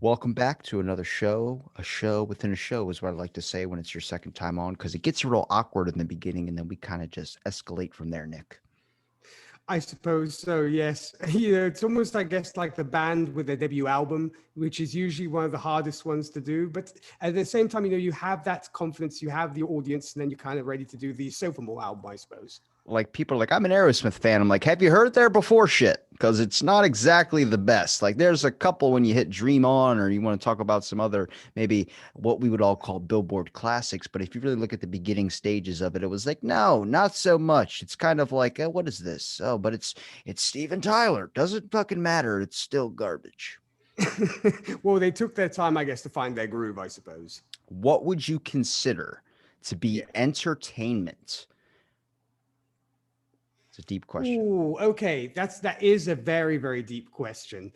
Welcome back to another show. A show within a show is what I like to say when it's your second time on, because it gets real awkward in the beginning and then we kind of just escalate from there, Nick. I suppose so, yes. It's almost, I guess, like the band with their debut album, which is usually one of the hardest ones to do. But at the same time, you have that confidence, you have the audience, and then you're kind of ready to do the sophomore album, I suppose. Like people are like, I'm an Aerosmith fan. I'm like, have you heard There Before shit? Because it's not exactly the best. Like there's a couple when you hit Dream On or you want to talk about some other, maybe what we would all call Billboard classics. But if you really look at the beginning stages of it, it was like, no, not so much. It's kind of like, what is this? Oh, but it's Steven Tyler. Doesn't fucking matter. It's still garbage. Well, they took their time, I guess, to find their groove, I suppose. What would you consider to be Yeah. entertainment? It's a deep question. Ooh, okay. That is a very, very deep question.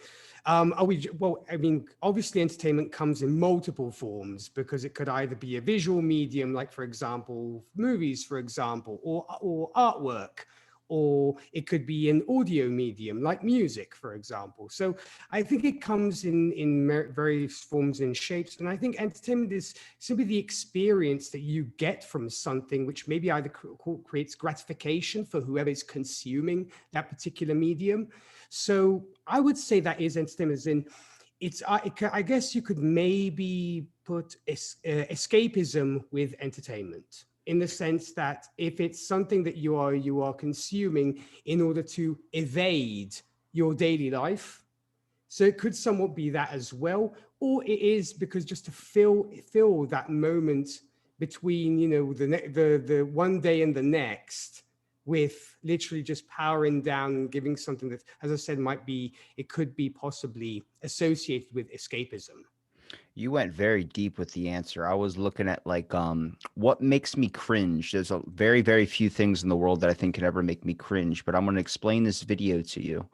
Well, I mean, obviously entertainment comes in multiple forms because it could either be a visual medium, like for example, movies, for example, or artwork, or it could be an audio medium like music, for example. So I think it comes in various forms and shapes. And I think entertainment is simply the experience that you get from something which maybe either creates gratification for whoever is consuming that particular medium. So I would say that is entertainment. As in, I guess you could maybe put escapism with entertainment, in the sense that if it's something that you are consuming in order to evade your daily life, so it could somewhat be that as well, or it is because just to fill that moment between the one day and the next, with literally just powering down and giving something that, as I said, it could be possibly associated with escapism. You went very deep with the answer. I was looking at like what makes me cringe. There's a very, very few things in the world that I think could ever make me cringe, but I'm going to explain this video to you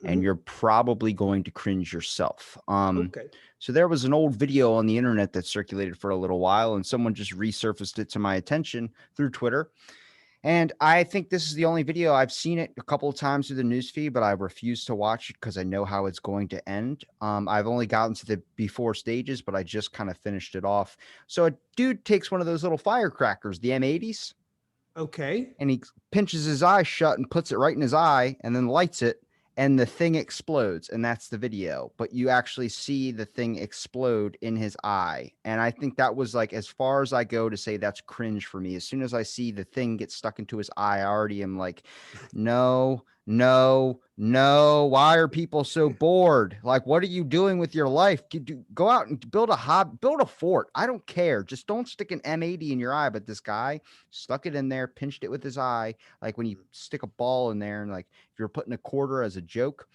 and Mhm. you're probably going to cringe yourself. Okay. So there was an old video on the internet that circulated for a little while and someone just resurfaced it to my attention through Twitter. And I think this is the only video I've seen it a couple of times through the newsfeed, but I refuse to watch it because I know how it's going to end. I've only gotten to the before stages, but I just kind of finished it off. So a dude takes one of those little firecrackers, the M80s, Okay. and he pinches his eye shut and puts it right in his eye and then lights it and the thing explodes, and that's the video, but you actually see the thing explode in his eye. And I think that was like as far as I go to say that's cringe for me. As soon as I see the thing get stuck into his eye, I already am like, no, no, no. Why are people so bored? Like, what are you doing with your life? Go out and build a fort. I don't care. Just don't stick an M80 in your eye. But this guy stuck it in there, pinched it with his eye, like when you stick a ball in there and like if you're putting a quarter as a joke,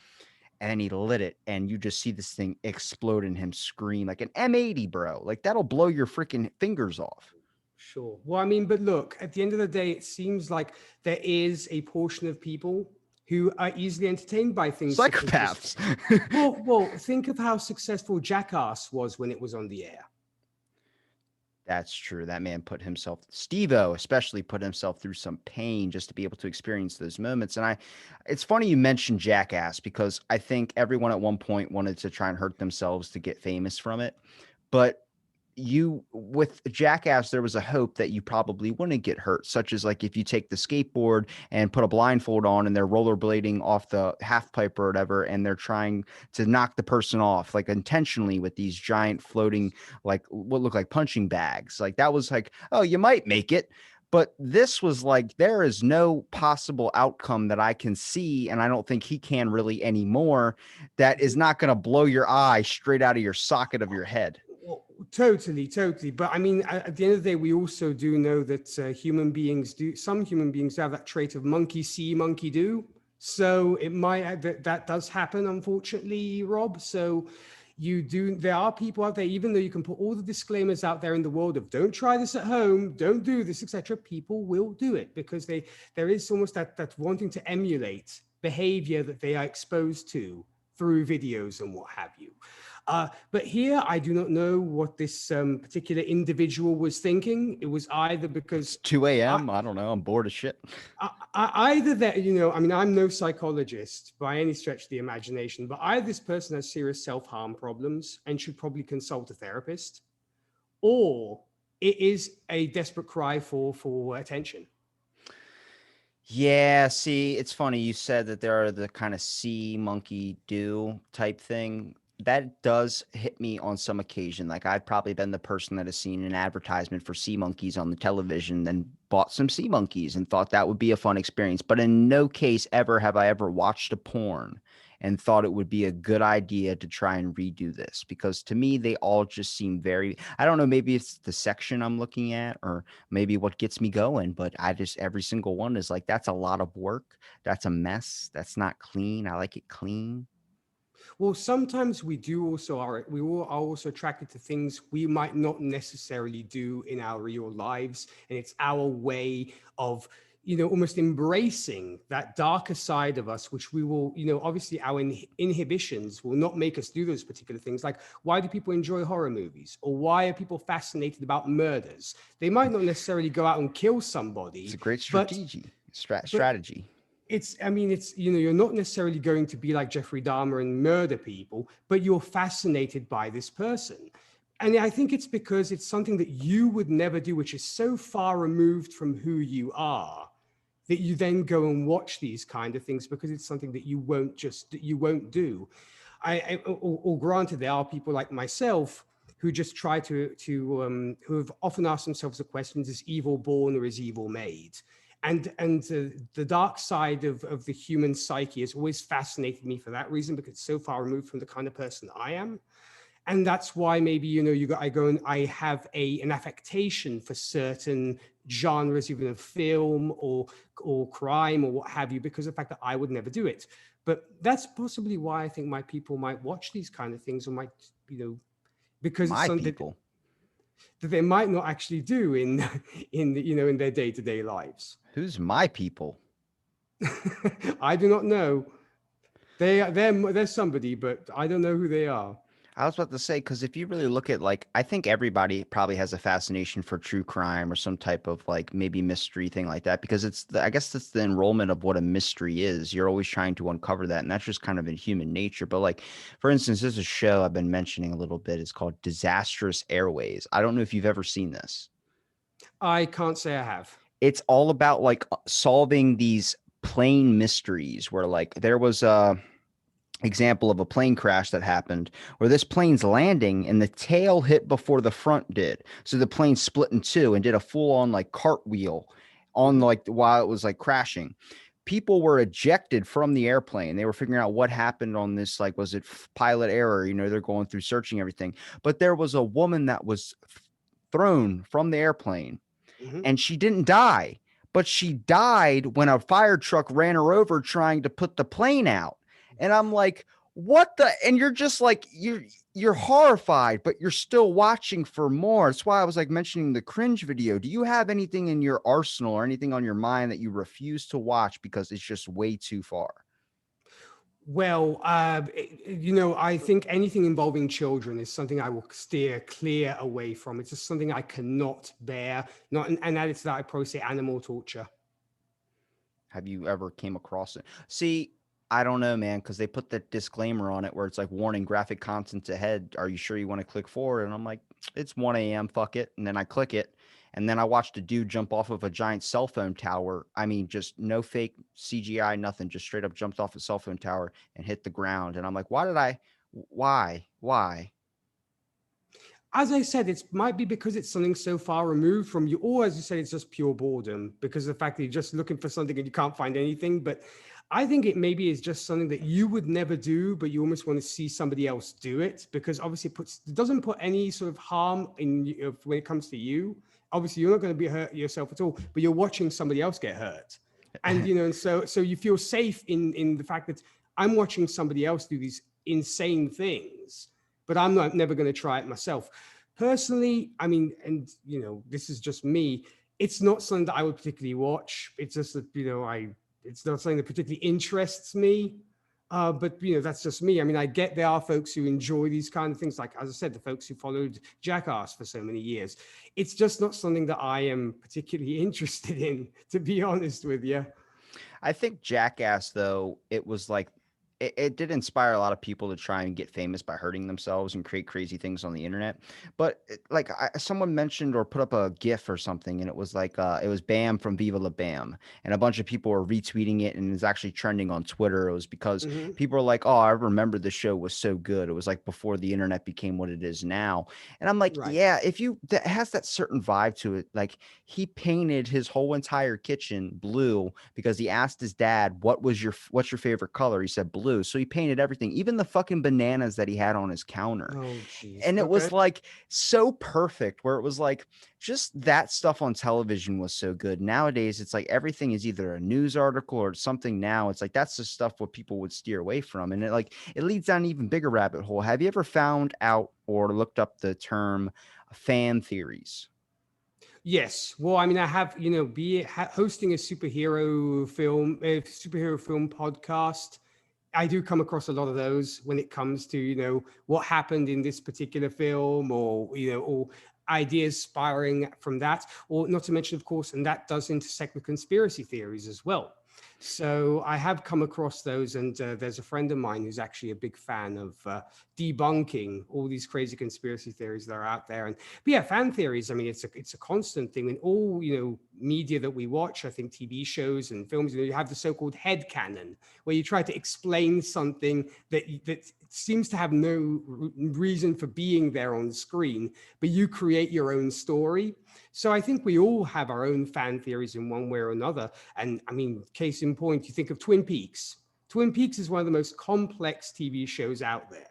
and he lit it, and you just see this thing explode and him scream like an M80, bro. Like that'll blow your freaking fingers off. Sure. Well, I mean, but look, at the end of the day, it seems like there is a portion of people who are easily entertained by things such as just, Psychopaths. well, think of how successful Jackass was when it was on the air. That's true. That man put himself, Steve-O especially put himself through some pain just to be able to experience those moments. And it's funny you mentioned Jackass because I think everyone at one point wanted to try and hurt themselves to get famous from it. But with Jackass, there was a hope that you probably wouldn't get hurt, such as like if you take the skateboard and put a blindfold on and they're rollerblading off the half pipe or whatever, and they're trying to knock the person off like intentionally with these giant floating, like what look like punching bags. Like that was like, oh, you might make it. But this was like, there is no possible outcome that I can see, and I don't think he can really anymore, that is not going to blow your eye straight out of your socket of your head. Well, totally, totally. But I mean, at the end of the day, we also do know that some human beings have that trait of monkey see, monkey do. So it might, that does happen, unfortunately, Rob. So there are people out there, even though you can put all the disclaimers out there in the world of don't try this at home, don't do this, etc. People will do it because there is almost that wanting to emulate behavior that they are exposed to through videos and what have you. But here, I do not know what this particular individual was thinking. It was either It's because 2 I, a.m. I don't know. I'm bored as shit. either that, I mean, I'm no psychologist by any stretch of the imagination, but either this person has serious self-harm problems and should probably consult a therapist, or it is a desperate cry for attention. Yeah, see, it's funny. You said that there are the kind of see monkey do type thing. That does hit me on some occasion. Like I've probably been the person that has seen an advertisement for sea monkeys on the television, then bought some sea monkeys and thought that would be a fun experience. But in no case ever have I ever watched a porn and thought it would be a good idea to try and redo this, because to me they all just seem very, I don't know, maybe it's the section I'm looking at or maybe what gets me going, but I just, every single one is like, that's a lot of work. That's a mess. That's not clean. I like it clean. Well, sometimes we all are also attracted to things we might not necessarily do in our real lives, and it's our way of almost embracing that darker side of us, which we will, obviously our inhibitions will not make us do those particular things. Like, why do people enjoy horror movies, or why are people fascinated about murders? They might not necessarily go out and kill It's somebody, a great but but strategy. I mean, you're not necessarily going to be like Jeffrey Dahmer and murder people, but you're fascinated by this person. And I think it's because it's something that you would never do, which is so far removed from who you are, that you then go and watch these kind of things because it's something that you won't do. Or granted, there are people like myself who just try who have often asked themselves the questions: is evil born or is evil made? And the dark side of the human psyche has always fascinated me for that reason, because it's so far removed from the kind of person I am. And that's why maybe I go and I have an affectation for certain genres, even of film or crime or what have you, because of the fact that I would never do it. But that's possibly why I think my people might watch these kind of things, or might, because it's My something people. that they might not actually do in in their day-to-day lives. Who's my people? I do not know. They're somebody, but I don't know who they are. I was about to say, because if you really look at, like, I think everybody probably has a fascination for true crime or some type of like maybe mystery thing like that, because I guess that's the enrollment of what a mystery is. You're always trying to uncover that. And that's just kind of in human nature. But like, for instance, there's a show I've been mentioning a little bit. It's called Disastrous Airways. I don't know if you've ever seen this. I can't say I have. It's all about like solving these plane mysteries where like there was a example of a plane crash that happened where this plane's landing and the tail hit before the front did. So the plane split in two and did a full on like cartwheel on Mhm. like while it was like crashing. People were ejected from the airplane. They were figuring out what happened on this, like, was it pilot error? They're going through searching everything. But there was a woman that was thrown from the airplane Mhm. and she didn't die, but she died when a fire truck ran her over trying to put the plane out. And I'm like, what the? And you're just like, you're horrified, but you're still watching for more. That's why I was like mentioning the cringe video. Do you have anything in your arsenal or anything on your mind that you refuse to watch because it's just way too far? Well, I think anything involving children is something I will steer clear away from. It's just something I cannot bear. Not, and added to that, I probably say animal torture. Have you ever came across it? See, I don't know, man, because they put that disclaimer on it where it's like warning graphic content ahead. Are you sure you want to click forward? And I'm like, it's 1 a.m. Fuck it. And then I click it. And then I watched a dude jump off of a giant cell phone tower. I mean, just no fake CGI, nothing. Just straight up jumped off a cell phone tower and hit the ground. And I'm like, why? As I said, it might be because it's something so far removed from you, or as you said, it's just pure boredom because of the fact that you're just looking for something and you can't find anything. But I think it maybe is just something that you would never do, but you almost want to see somebody else do it, because obviously it doesn't put any sort of harm in you when it comes to you. Obviously, you're not going to be hurt yourself at all, but you're watching somebody else get hurt, and and so you feel safe in the fact that I'm watching somebody else do these insane things, but I'm not never going to try it myself. Personally, I mean, and this is just me. It's not something that I would particularly watch. It's just that it's not something that particularly interests me. But that's just me. I mean, I get there are folks who enjoy these kind of things. Like, as I said, the folks who followed Jackass for so many years. It's just not something that I am particularly interested in, to be honest with you. I think Jackass, though, it was like it did inspire a lot of people to try and get famous by hurting themselves and create crazy things on the internet. But like someone mentioned or put up a GIF or something, and it was like it was Bam from Viva La Bam, and a bunch of people were retweeting it, and it's actually trending on Twitter. It was because Hmm. people were like, "Oh, I remember the show was so good." It was like before the internet became what it is now, and I'm like, Right. yeah, if you that has that certain vibe to it, like he painted his whole entire kitchen blue because he asked his dad, what's your favorite color? He said blue. So he painted everything, even the fucking bananas that he had on his counter. Oh, jeez. And it Okay. was like so perfect where it was like just that stuff on television was so good. Nowadays, it's like everything is either a news article or something now. It's like that's the stuff what people would steer away from. And it leads down an even bigger rabbit hole. Have you ever found out or looked up the term fan theories? Yes. Well, I mean, I have, be it hosting a superhero film podcast. I do come across a lot of those when it comes to, what happened in this particular film, or ideas spiraling from that, or not to mention, of course, and that does intersect with conspiracy theories as well. So I have come across those, and there's a friend of mine who's actually a big fan of debunking all these crazy conspiracy theories that are out there. And but yeah, fan theories. I mean, it's a constant thing in all media that we watch. I think TV shows and films. You have the so-called head canon, where you try to explain something that seems to have no reason for being there on screen, but you create your own story. So I think we all have our own fan theories in one way or another. And I mean, case in point, you think of Twin Peaks. Twin Peaks is one of the most complex TV shows out there.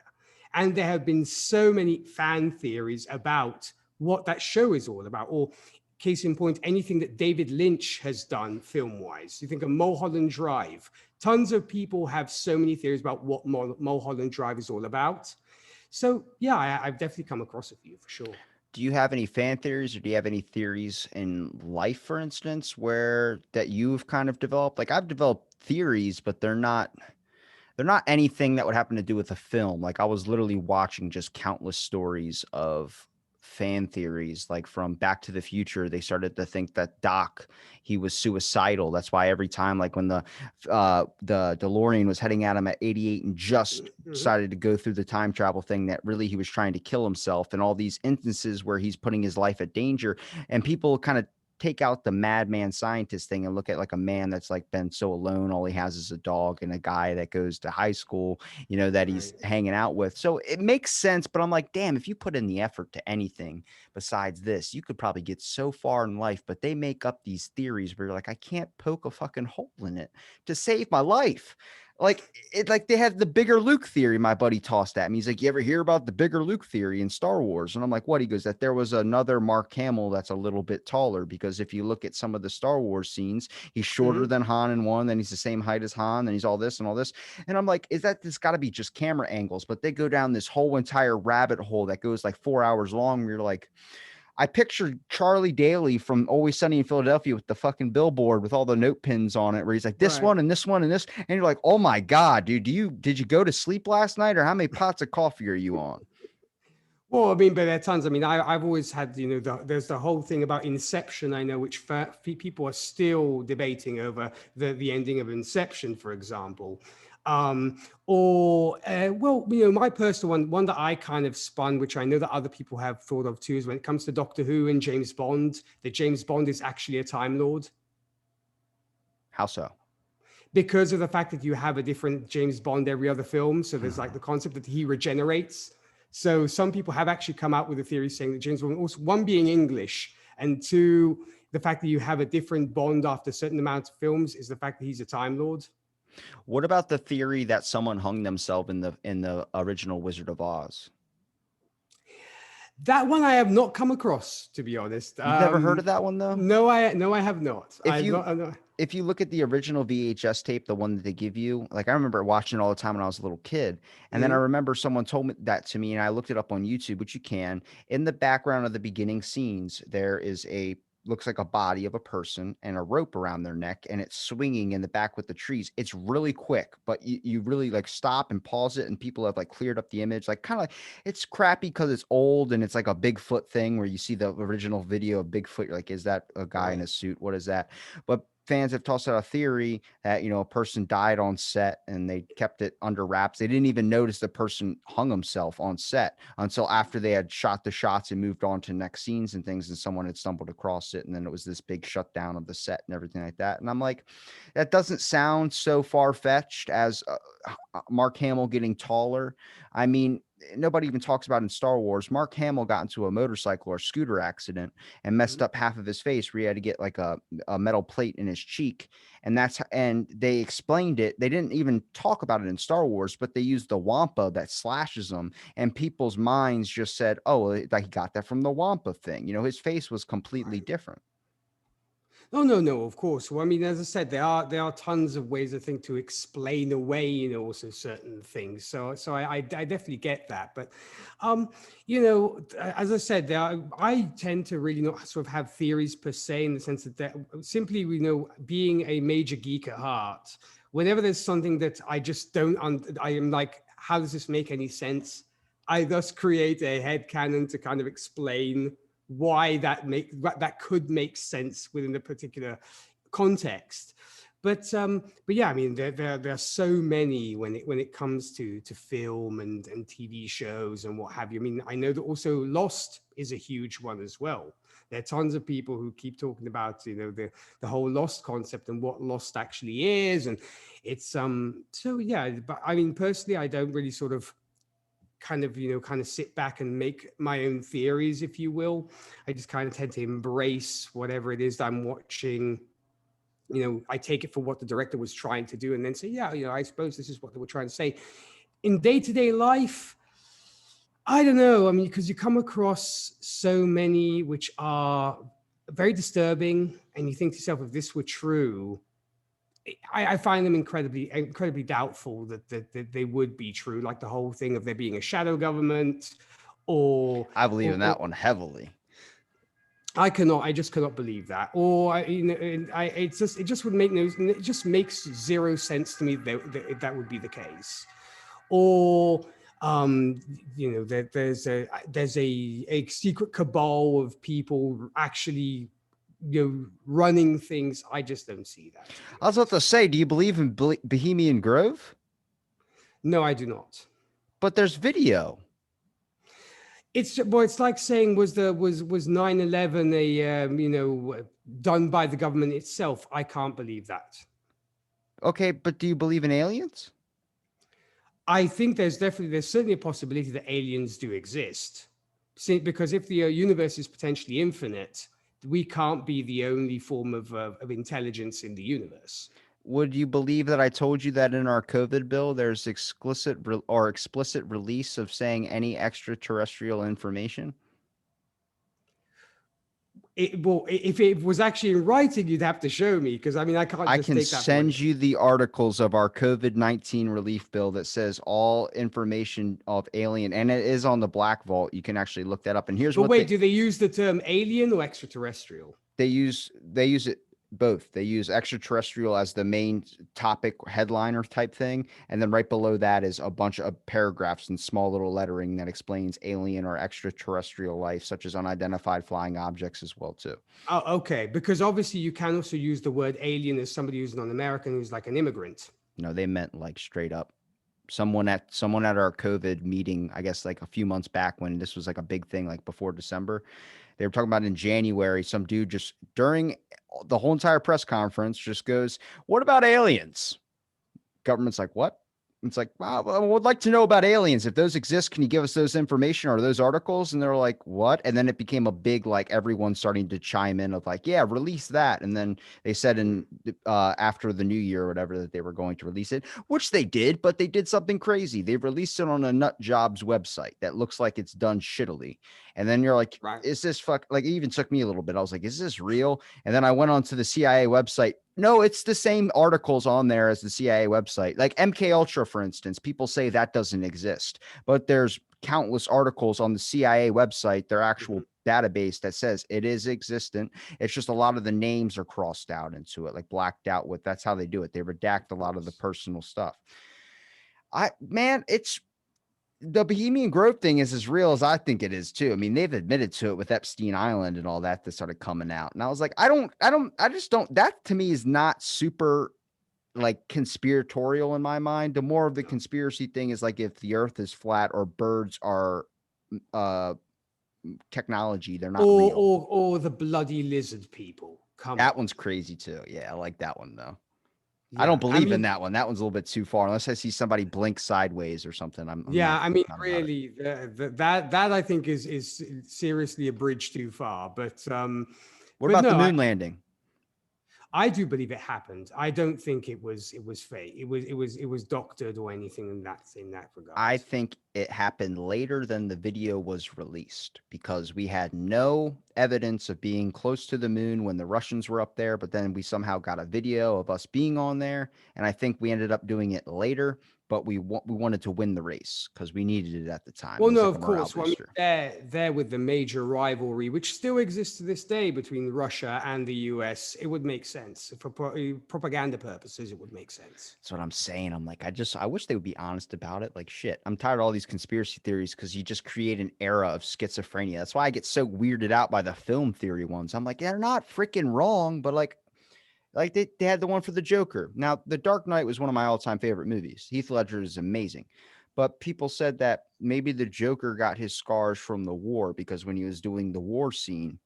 And there have been so many fan theories about what that show is all about, or case in point, anything that David Lynch has done film wise. You think of Mulholland Drive. Tons of people have so many theories about what Mulholland Drive is all about. So, yeah, I've definitely come across a few for sure. Do you have any fan theories or do you have any theories in life, for instance, where that you've kind of developed? Like I've developed theories, but they're not anything that would happen to do with a film. Like I was literally watching just countless stories of fan theories, like from Back to the Future. They started to think that Doc, he was suicidal. That's why every time, like when the DeLorean was heading at him at 88 and just Mhm. decided to go through the time travel thing, that really he was trying to kill himself, and all these instances where he's putting his life at danger, and people kind of take out the madman scientist thing and look at like a man that's like been so alone, all he has is a dog and a guy that goes to high school, that he's Right. hanging out with. So it makes sense, but I'm like, damn, if you put in the effort to anything besides this, you could probably get so far in life. But they make up these theories where you're like, I can't poke a fucking hole in it to save my life. Like they had the bigger Luke theory. My buddy tossed at me. He's like, "You ever hear about the bigger Luke theory in Star Wars?" And I'm like, "What?" He goes, "That there was another Mark Hamill that's a little bit taller, because if you look at some of the Star Wars scenes, he's shorter Mhm. than Han in one, then he's the same height as Han, then he's all this and all this." And I'm like, "Is that this got to be just camera angles?" But they go down this whole entire rabbit hole that goes like 4 hours long. Where you're like, I pictured Charlie Daly from Always Sunny in Philadelphia with the fucking billboard with all the note pins on it, where he's like, this Right. one and this one and this. And you're like, oh my God, dude, did you go to sleep last night, or how many pots of coffee are you on? Well, I mean, but there are tons. I mean, I've always had, there's the whole thing about Inception, I know, which people are still debating over the ending of Inception, for example. Well, my personal one that I kind of spun, which I know that other people have thought of too, is when it comes to Doctor Who and James Bond, that James Bond is actually a Time Lord How so? because of the fact that you have a different James Bond every other film. So there's like the concept that he regenerates. So some people have actually come out with a theory saying that James Bond, also one being English, and two, the fact that you have a different Bond after a certain amount of films is the fact that he's a Time Lord. What about the theory that someone hung themselves in the original Wizard of Oz? That one I have not come across, to be honest. You've never heard of that one though? No, I have not. If I've you not. I'm not. if you look at the original VHS tape, the one that they give you, like I remember watching it all the time when I was a little kid. And then I Mhm. remember someone told me that to me, and I looked it up on YouTube, which you can. In the background of the beginning scenes, there is a looks like a body of a person and a rope around their neck, and it's swinging in the back with the trees. It's really quick, but you really like stop and pause it, and people have like cleared up the image, like kind of it's crappy because it's old and it's like a Bigfoot thing where you see the original video of Bigfoot, you're like, is that a guy in Right. a suit? What is that? But fans have tossed out a theory that, you know, a person died on set and they kept it under wraps. They didn't even notice the person hung himself on set until after they had shot the shots and moved on to next scenes and things, and someone had stumbled across it, and then it was this big shutdown of the set and everything like that. And I'm like, that doesn't sound so far-fetched as Mark Hamill getting taller. I mean, nobody even talks about in Star Wars. Mark Hamill got into a motorcycle or scooter accident and messed Mhm. up half of his face, where he had to get like a metal plate in his cheek. And they explained it. They didn't even talk about it in Star Wars, but they used the wampa that slashes him, and people's minds just said, oh, like he got that from the wampa thing. You know, his face was completely Right. different. Oh no, no, of course. Well, I mean, as I said, there are tons of ways I think to explain away, also certain things. So I definitely get that. But as I said, I tend to really not sort of have theories per se, in the sense that simply, being a major geek at heart, whenever there's something that I just don't, I am like, how does this make any sense? I thus create a headcanon to kind of explain why that could make sense within a particular context. But yeah, I mean, there are so many when it comes to film and TV shows and what have you. I mean, I know that also Lost is a huge one as well. There are tons of people who keep talking about, the whole Lost concept and what Lost actually is, and it's so yeah. But I mean, personally, I don't really sort of kind of sit back and make my own theories, if you will. I just kind of tend to embrace whatever it is that I'm watching. I take it for what the director was trying to do, and then say, yeah, I suppose this is what they were trying to say. In day-to-day life, I don't know. I mean, because you come across so many which are very disturbing, and you think to yourself, if this were true, I find them incredibly doubtful that they would be true. Like the whole thing of there being a shadow government, or I believe in or that one heavily. I just cannot believe that. Or it just would make no, it just makes zero sense to me that would be the case. Or there's a secret cabal of people actually running things. I just don't see that, to be I was about to honest. say, do you believe in Bohemian Grove? No, I do not. But there's video. It's like saying, was 9/11 done by the government itself? I can't believe that. Okay, but do you believe in aliens? I think there's certainly a possibility that aliens do exist. Because if the universe is potentially infinite, we can't be the only form of intelligence in the universe. Would you believe that I told you that in our COVID bill, there's explicit release of saying any extraterrestrial information? If it was actually in writing, you'd have to show me, because I mean, I can't I just can take that for what it send you the articles of our COVID-19 relief bill that says all information of alien, and it is on the Black Vault. You can actually look that up. And here's But what wait, do they use the term alien or extraterrestrial? they use it both. They use extraterrestrial as the main topic headliner type thing, and then right below that is a bunch of paragraphs in small little lettering that explains alien or extraterrestrial life, such as unidentified flying objects as well too. Oh, okay. Because obviously you can also use the word alien as somebody who's non-American, who's like an immigrant. No, they meant like straight up someone at our COVID meeting, I guess like a few months back when this was like a big thing, like before December. They were talking about in January, some dude just during the whole entire press conference just goes, "What about aliens?" Government's like, "What?" It's like, "Wow, I would like to know about aliens. If those exist, can you give us those information or those articles?" And they're like, "What?" And then it became a big, like, everyone starting to chime in of like, "Yeah, release that." And then they said in after the new year or whatever that they were going to release it, which they did, but they did something crazy. They released it on a nut jobs website that looks like it's done shittily. And then you're like, Right. is this fuck? Like, it even took me a little bit. I was like, is this real? And then I went onto the CIA website. No, it's the same articles on there as the CIA website. Like MK Ultra, for instance, people say that doesn't exist, but there's countless articles on the CIA website, their actual Mhm. database that says it is existent. It's just a lot of the names are crossed out into it, like blacked out with. That's how they do it. They redact a lot of the personal stuff. Man, it's the Bohemian Grove thing is as real as I think it is too. I mean, they've admitted to it with Epstein Island and all that started coming out. And I was like, I just don't, that to me is not super like conspiratorial in my mind. The more of the conspiracy thing is like if the earth is flat or birds are uh technology, they're not real. Or the bloody lizard people. Come That on. one's crazy too. Yeah, I like that one though. I Yeah. don't I believe in mean, that one. That one's a little bit too far. Unless I see somebody blink sideways or something. I'm yeah, I mean, not about it. really, that I think is seriously a bridge too far. What But about the no, moon landing? I do believe it happened. I don't think it was fake. It was doctored or anything in that I regard. think it happened later than the video was released because we had no evidence of being close to the moon when the Russians were up there, but then we somehow got a video of us being on there, and I think we ended up doing it later, but we wanted to win the race because we needed it at the time. It Well, was no, like a of morale course. Well, I mean, booster. there with the major rivalry, which still exists to this day between Russia and the US, it would make sense for propaganda purposes. It would make sense. That's what I'm saying. I'm like, I wish they would be honest about it. Like, shit, I'm tired of all these conspiracy theories because you just create an era of schizophrenia. That's why I get so weirded out by the film theory ones. I'm like, they're not freaking wrong, but like they had the one for the Joker. Now, The Dark Knight was one of my all-time favorite movies. Heath Ledger is amazing. But people said that maybe the Joker got his scars from the war because when he was doing the war scene,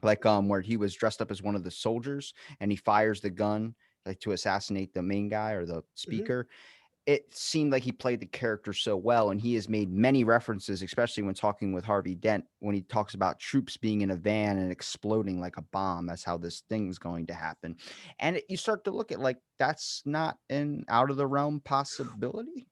like where he was dressed up as one of the soldiers and he fires the gun like to assassinate the main guy or the Mhm. speaker, it seemed like he played the character so well. And he has made many references, especially when talking with Harvey Dent, when he talks about troops being in a van and exploding like a bomb. That's how this thing's going to happen. And you start to look at like, that's not an out of the realm possibility.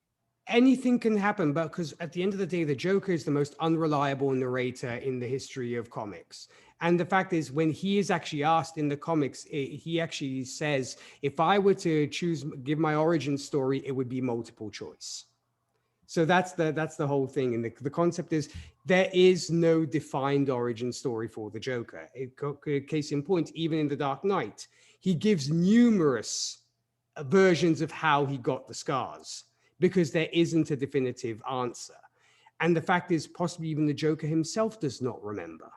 Anything can happen, but because at the end of the day, the Joker is the most unreliable narrator in the history of comics. And the fact is, when he is actually asked in the comics, he actually says, if I were to give my origin story, it would be multiple choice. So that's the whole thing. And the concept is there is no defined origin story for the Joker. Case in point, even in The Dark Knight, he gives numerous versions of how he got the scars because there isn't a definitive answer. And the fact is, possibly even the Joker himself does not remember.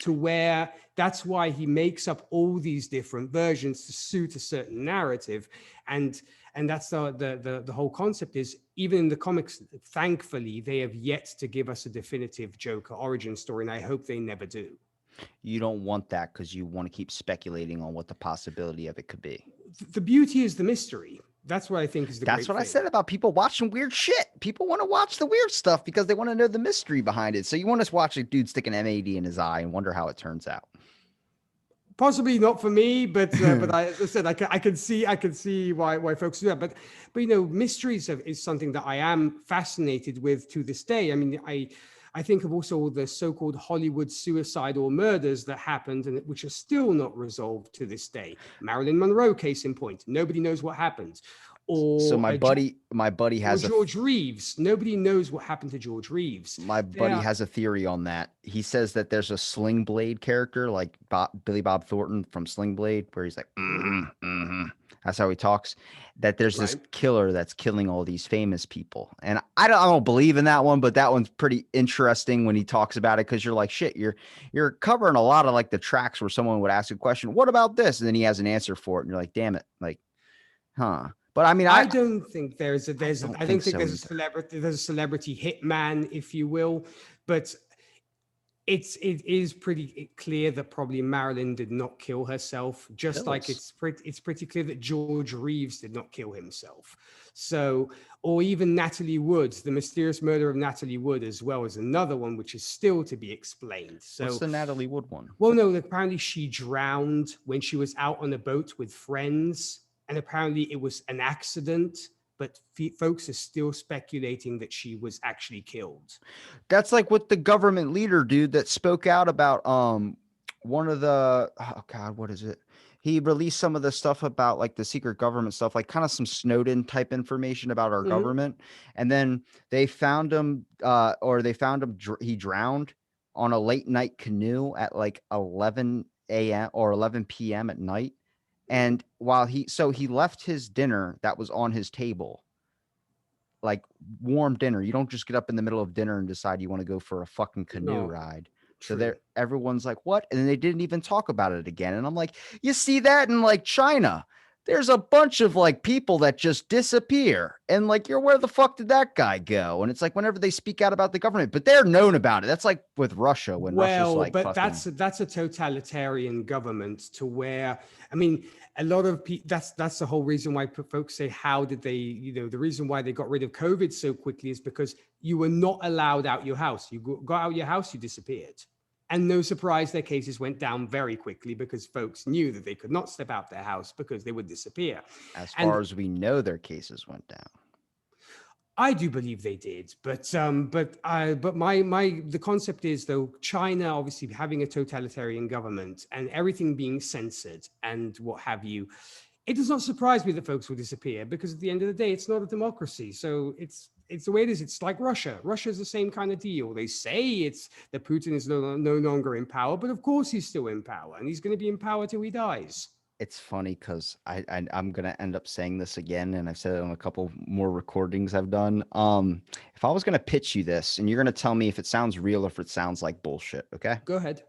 To where that's why he makes up all these different versions to suit a certain narrative, and that's the whole concept is even in the comics. Thankfully, they have yet to give us a definitive Joker origin story, and I hope they never do. You don't want that because you want to keep speculating on what the possibility of it could be. The beauty is the mystery. That's what I think is the That's great what I thing. said about people watching weird shit. People want to watch the weird stuff because they want to know the mystery behind it. So you want to watch a dude stick an MAD in his eye and wonder how it turns out. Possibly not for me, but as I said, I can see why folks do that. But you know, mysteries is something that I am fascinated with to this day. I mean, I think of also the so-called Hollywood suicide or murders that happened and which are still not resolved to this day. Marilyn Monroe, case in point, nobody knows what happened. So Or my buddy has George Reeves, nobody knows what happened to George Reeves. my They buddy are has a theory on that. He says that there's a Sling Blade character like Billy Bob Thornton from Sling Blade, where he's like, that's how he talks. That there's this right. killer that's killing all these famous people, and I don't believe in that one, but that one's pretty interesting when he talks about it because you're like, shit, you're covering a lot of like the tracks where someone would ask a question, what about this, and then he has an answer for it, and you're like, damn it, like, huh. But I mean, I don't think I don't I don't think think so either. there's a celebrity hitman, if you will, but it is pretty clear that probably Marilyn did not kill herself, just like Pills. it's pretty clear that George Reeves did not kill himself. So, or even Natalie Woods, the mysterious murder of Natalie Wood, as well as another one which is still to be explained. What's So, the Natalie Wood one? well, no, apparently she drowned when she was out on a boat with friends, and apparently it was an accident. But folks are still speculating that she was actually killed. That's like with the government leader dude that spoke out about one of the, oh god, what is it? He released some of the stuff about like the secret government stuff, like kind of some Snowden type information about our Mhm. government. And then they found him he drowned on a late night canoe at like 11 a.m. or 11 p.m. at night. And while he left his dinner that was on his table, like warm dinner. You don't just get up in the middle of dinner and decide you want to go for a fucking canoe No, ride. So true. there, everyone's like, "What?" And then they didn't even talk about it again. And I'm like, "You see that in like China? There's a bunch of like people that just disappear, and like, you're where the fuck did that guy go?" And it's like whenever they speak out about the government, but they're known about it. That's like with Russia when Russia's Well, like but fucking. that's a totalitarian government to where, I mean, a lot of people, that's the whole reason why folks say, how did they, the reason why they got rid of COVID so quickly is because you were not allowed out your house. You got out your house, you disappeared. And no surprise, their cases went down very quickly because folks knew that they could not step out their house because they would disappear. As far And as we know, their cases went down. I do believe they did, but my the concept is, though, China obviously having a totalitarian government and everything being censored and what have you, it does not surprise me that folks will disappear, because at the end of the day, it's not a democracy. So it's the way it is. It's like Russia. Russia is the same kind of deal. They say it's that Putin is no longer in power, but of course he's still in power, and he's going to be in power till he dies. It's funny because I'm gonna end up saying this again, and I've said it on a couple more recordings I've done. If I was gonna pitch you this, and you're gonna tell me if it sounds real or if it sounds like bullshit, okay? Go ahead.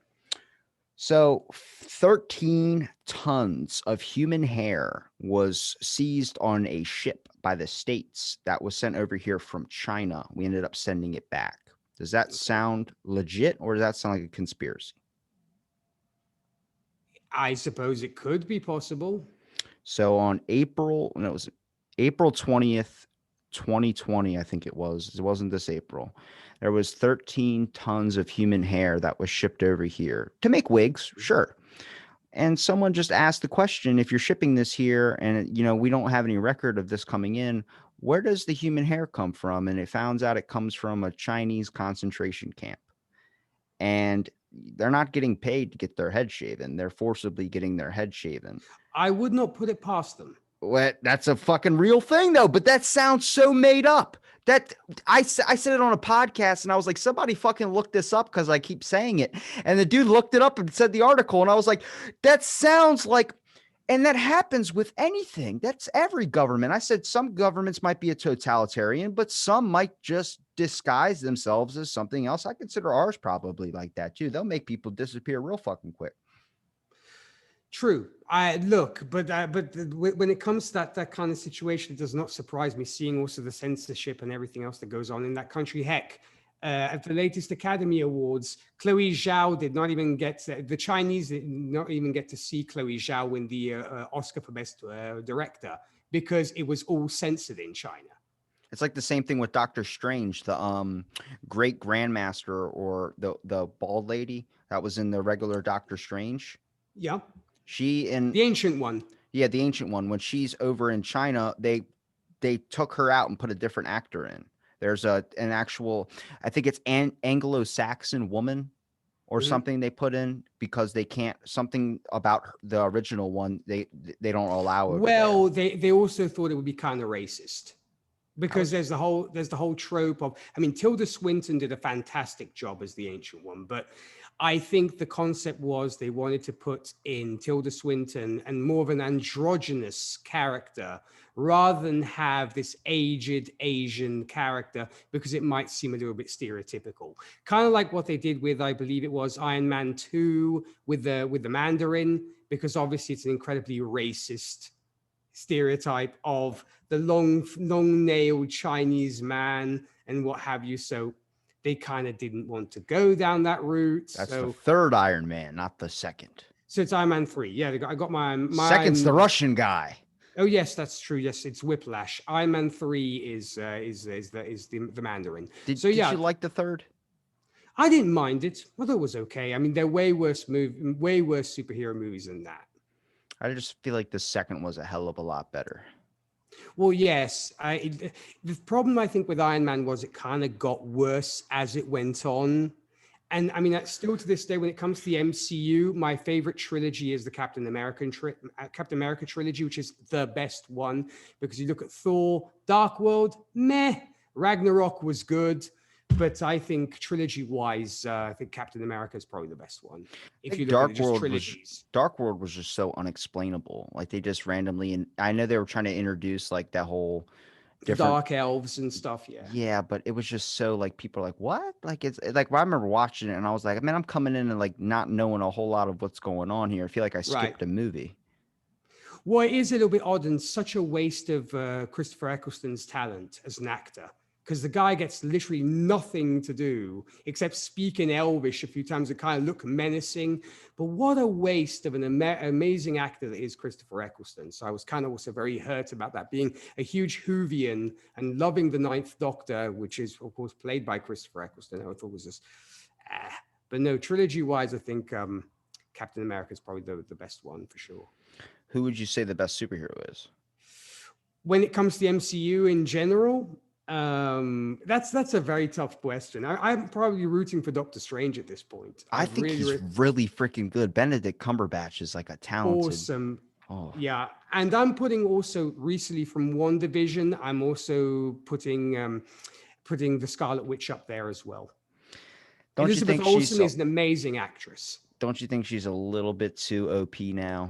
So 13 tons of human hair was seized on a ship by the States that was sent over here from China. We ended up sending it back. Does that Okay. sound legit, or does that sound like a conspiracy? I suppose it could be possible. So on April, no, it was April 20th, 2020, I think it was. It wasn't this April. There was 13 tons of human hair that was shipped over here to make wigs, sure. And someone just asked the question, if you're shipping this here and we don't have any record of this coming in, where does the human hair come from? And it found out it comes from a Chinese concentration camp. And they're not getting paid to get their head shaven. They're forcibly getting their head shaven. I would not put it past them. What? That's a fucking real thing, though. But that sounds so made up. That I said it on a podcast, and I was like, somebody fucking look this up because I keep saying it. And the dude looked it up and said the article, and I was like, that sounds like. And that happens with anything. That's every government. I said some governments might be a totalitarian, but some might just disguise themselves as something else. I consider ours probably like that too. They'll make people disappear real fucking quick. True. I look, when it comes to that kind of situation, it does not surprise me, seeing also the censorship and everything else that goes on in that country. Heck, at the latest Academy Awards, Chloe Zhao did not even get the Chinese did not even get to see Chloe Zhao win the Oscar for Best Director, because it was all censored in China. It's like the same thing with Doctor Strange, the great grandmaster, or the bald lady that was in the regular Doctor Strange. Yeah, She and the ancient one. Yeah, the ancient one. When she's over in China, they took her out and put a different actor in. There's an actual, I think it's an Anglo-Saxon woman or Mhm. something they put in because they can't, something about the original one they don't allow over there. Well, they also thought it would be kind of racist, How because is there's the whole trope of, I mean, Tilda Swinton did a fantastic job as the ancient one, but I think the concept was they wanted to put in Tilda Swinton and more of an androgynous character rather than have this aged Asian character, because it might seem a little bit stereotypical. Kind of like what they did with, I believe it was Iron Man 2 with the Mandarin, because obviously it's an incredibly racist stereotype of the long-nailed Chinese man and what have you. So they kind of didn't want to go down that route. That's the So third Iron Man, not the second. it's Iron Man 3. Yeah, I got Second's the Russian guy. Oh yes, that's true. Yes, it's Whiplash. Iron Man 3 is the Mandarin. So Did yeah, you like the third? I didn't mind it. I thought it was okay. I mean, they're way worse superhero movies than that. I just feel like the second was a hell of a lot better. Well, yes. The problem, I think, with Iron Man was it kind of got worse as it went on. And I mean, that's still to this day, when it comes to the MCU, my favorite trilogy is the Captain America trilogy, which is the best one, because you look at Thor, Dark World, meh. Ragnarok was good. But I think trilogy-wise, I think Captain America is probably the best one. I If you think look at it just trilogies. Dark World was just so unexplainable. Like they just randomly, and I know they were trying to introduce like that whole The different. Dark Elves and stuff, yeah. Yeah, but it was just so like people are like, what? Like like I remember watching it and I was like, man, I'm coming in and like not knowing a whole lot of what's going on here. I feel like I Right. skipped a movie. Well, it is a little bit odd and such a waste of Christopher Eccleston's talent as an actor, because the guy gets literally nothing to do except speak in Elvish a few times and kind of look menacing. But what a waste of an amazing actor that is Christopher Eccleston. So I was kind of also very hurt about that, being a huge Whovian and loving the Ninth Doctor, which is, of course, played by Christopher Eccleston. I thought was just, but no, trilogy-wise, I think Captain America is probably the best one for sure. Who would you say the best superhero is? When it comes to the MCU in general, that's a very tough question. I'm probably rooting for Doctor Strange at this point. I think he's really freaking good. Benedict Cumberbatch is like a talented. Awesome. Oh. Yeah, and I'm putting also recently from WandaVision. I'm also putting the Scarlet Witch up there as well. Don't Elizabeth you think Olsen is an amazing actress. Don't you think she's a little bit too OP now?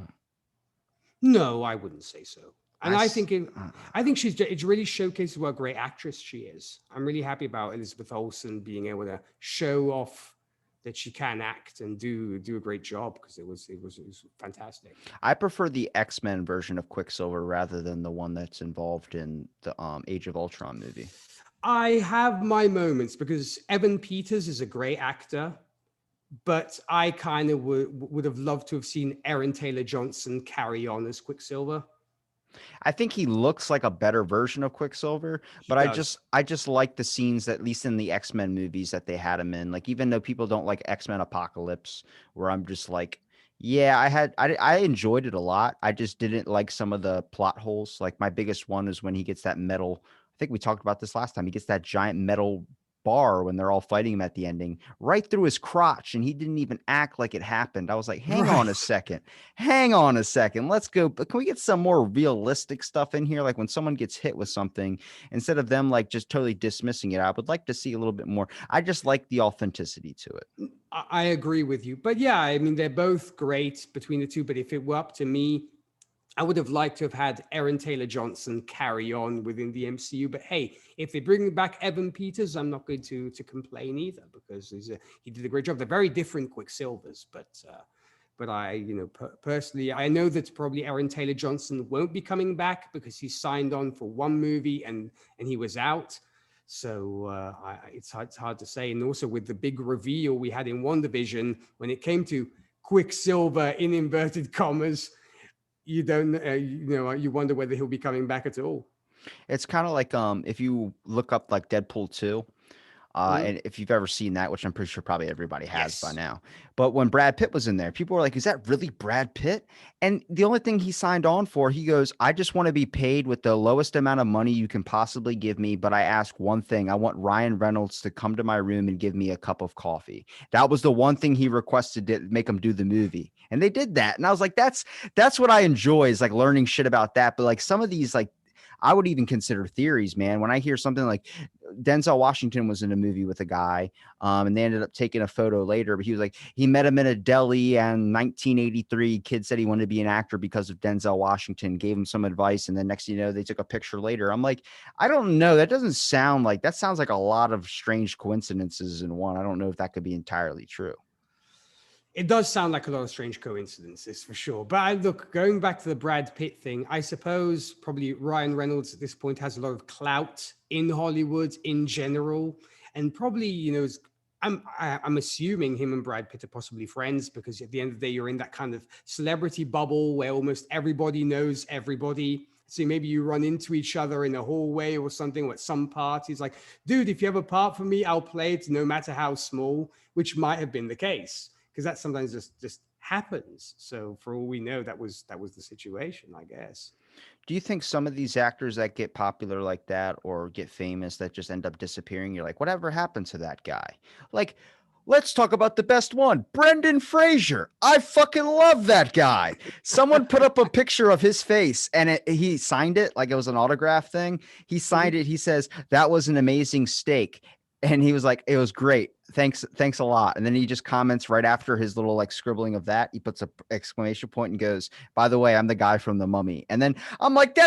No, I wouldn't say so. And I think it really showcases what a great actress she is. I'm really happy about Elizabeth Olsen being able to show off that she can act and do a great job, because it was fantastic. I prefer the X-Men version of Quicksilver rather than the one that's involved in the Age of Ultron movie. I have my moments, because Evan Peters is a great actor, but I kind of would have loved to have seen Aaron Taylor Johnson carry on as Quicksilver. I think he looks like a better version of Quicksilver, but I just like the scenes, at least in the X-Men movies, that they had him in. Like, even though people don't like X-Men Apocalypse, where I'm just like, yeah, I enjoyed it a lot. I just didn't like some of the plot holes. Like, my biggest one is when he gets that metal. I think we talked about this last time. He gets that giant metal bar when they're all fighting him at the ending right through his crotch, and he didn't even act like it happened. I was like, hang on a second, let's go. But can we get some more realistic stuff in here? Like when someone gets hit with something, instead of them like just totally dismissing it, I would like to see a little bit more. I just like the authenticity to it. I agree with you, but yeah, I mean, they're both great between the two, but if it were up to me, I would have liked to have had Aaron Taylor Johnson carry on within the MCU. But hey, if they bring back Evan Peters, I'm not going to complain either, because he did a great job. They're very different Quicksilvers, but I, personally, I know that probably Aaron Taylor Johnson won't be coming back because he signed on for one movie and he was out. So it's hard to say. And also with the big reveal we had in WandaVision, when it came to Quicksilver in inverted commas, you don't, you wonder whether he'll be coming back at all. It's kind of like if you look up like Deadpool 2, and if you've ever seen that, which I'm pretty sure probably everybody has by now. But when Brad Pitt was in there, people were like, is that really Brad Pitt? And the only thing he signed on for, he goes, I just want to be paid with the lowest amount of money you can possibly give me. But I ask one thing. I want Ryan Reynolds to come to my room and give me a cup of coffee. That was the one thing he requested to make him do the movie. And they did that. And I was like, that's what I enjoy, is like learning shit about that. But like some of these, like, I would even consider theories, man. When I hear something like Denzel Washington was in a movie with a guy, and they ended up taking a photo later, but he was like, he met him in a deli in 1983. Kid said he wanted to be an actor because of Denzel Washington, gave him some advice. And then next, they took a picture later. I'm like, I don't know. That sounds like a lot of strange coincidences in one. I don't know if that could be entirely true. It does sound like a lot of strange coincidences for sure. But look, going back to the Brad Pitt thing, I suppose probably Ryan Reynolds at this point has a lot of clout in Hollywood in general. And probably, I'm assuming him and Brad Pitt are possibly friends, because at the end of the day, you're in that kind of celebrity bubble where almost everybody knows everybody. So maybe you run into each other in a hallway or something, or at some parties, like, dude, if you have a part for me, I'll play it no matter how small, which might have been the case, because that sometimes just happens. So for all we know, that was the situation, I guess. Do you think some of these actors that get popular like that or get famous that just end up disappearing, you're like, whatever happened to that guy? Like, let's talk about the best one, Brendan Fraser. I fucking love that guy. Someone put up a picture of his face and he signed it like it was an autograph thing. He signed it. He says, that was an amazing steak. And he was like, it was great. Thanks a lot. And then he just comments right after his little like scribbling of that. He puts a exclamation point and goes, by the way, I'm the guy from The Mummy. And then I'm like,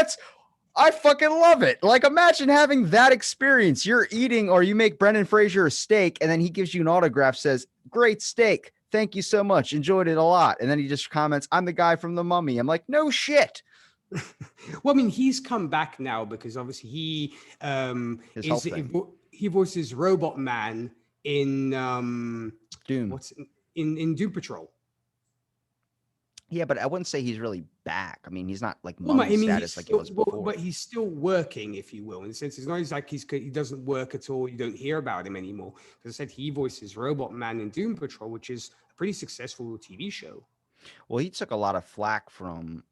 I fucking love it. Like, imagine having that experience. You're eating, or you make Brendan Fraser a steak, and then he gives you an autograph, says, great steak. Thank you so much. Enjoyed it a lot. And then he just comments, I'm the guy from The Mummy. I'm like, no shit. Well, I mean, he's come back now because obviously His is health thing. he voices Robot Man in Doom. in Doom Patrol. Yeah, but I wouldn't say he's really back. I mean, he's not like Well, I mummy mean, status like it was before. but he's still working, if you will, in the sense it's not like he doesn't work at all. You don't hear about him anymore. As I said, he voices Robot Man in Doom Patrol, which is a pretty successful TV show. Well, he took a lot of flack from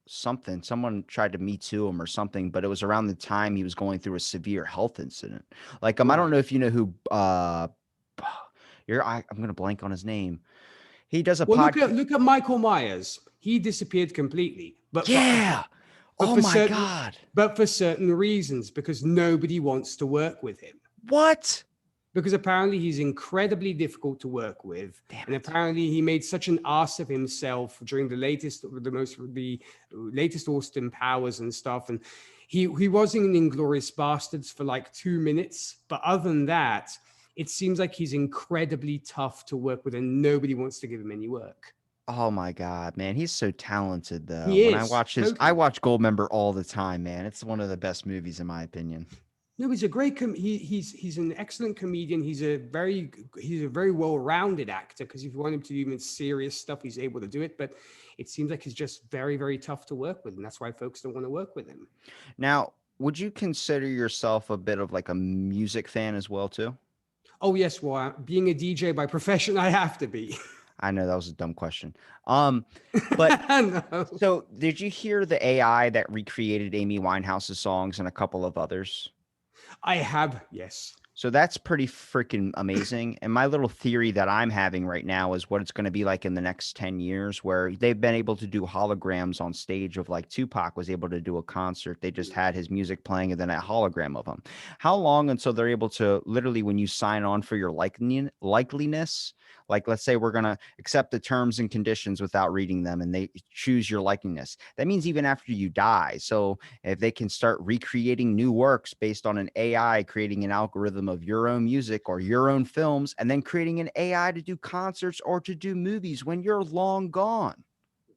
something. Someone tried to Me Too him or something, but it was around the time he was going through a severe health incident. Like, I don't Right. know if you know who I'm gonna blank on his name. He does a Well, podcast. look at Michael Myers. He disappeared completely, Yeah. but Oh for my certain God. but for certain reasons, because nobody wants to work with him. What? Because apparently he's incredibly difficult to work with, Damn and it. apparently he made such an ass of himself during the latest Austin Powers and stuff, and he was in Inglorious Bastards for like 2 minutes, but other than that, it seems like he's incredibly tough to work with, and nobody wants to give him any work. Oh my God, man. He's so talented though. He When I is watch I totally. watch Goldmember all the time, man. It's one of the best movies in my opinion. No, he's a great he's an excellent comedian. He's a very well-rounded actor, because if you want him to do even serious stuff, he's able to do it. But it seems like he's just very, very tough to work with, and that's why folks don't want to work with him. Now, would you consider yourself a bit of like a music fan as well too? Oh yes, well, being a DJ by profession, I have to be. I know that was a dumb question. But No. so did you hear the AI that recreated Amy Winehouse's songs and a couple of others? I have, yes. So that's pretty freaking amazing. And my little theory that I'm having right now is what it's going to be like in the next 10 years, where they've been able to do holograms on stage of like Tupac was able to do a concert. They just had his music playing and then a hologram of him. How long until they're able to literally, when you sign on for your likeliness, like let's say we're going to accept the terms and conditions without reading them and they choose your likeness. That means even after you die. So if they can start recreating new works based on an AI, creating an algorithm of your own music or your own films, and then creating an AI to do concerts or to do movies when you're long gone.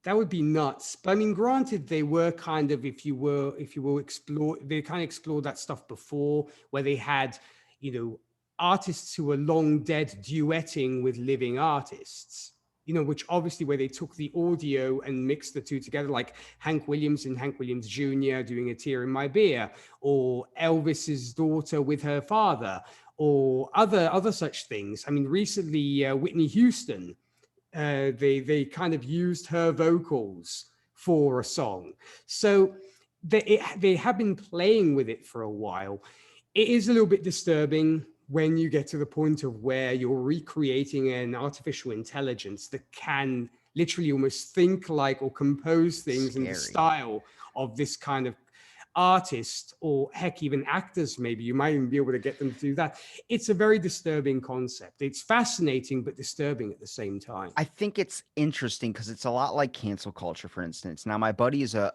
That would be nuts. But I mean, granted, they were kind of, if you will explore, they kind of explored that stuff before, where they had, artists who were long dead duetting with living artists. Which obviously where they took the audio and mixed the two together, like Hank Williams and Hank Williams Jr. doing A Tear in My Beer, or Elvis's daughter with her father, or other such things. I mean, recently Whitney Houston, they kind of used her vocals for a song. So they have been playing with it for a while. It is a little bit disturbing when you get to the point of where you're recreating an artificial intelligence that can literally almost think like or compose things in the style of this kind of artist, or heck, even actors. Maybe you might even be able to get them to do that. It's a very disturbing concept. It's fascinating but disturbing at the same time. I think it's interesting because it's a lot like cancel culture, for instance. Now, my buddy is a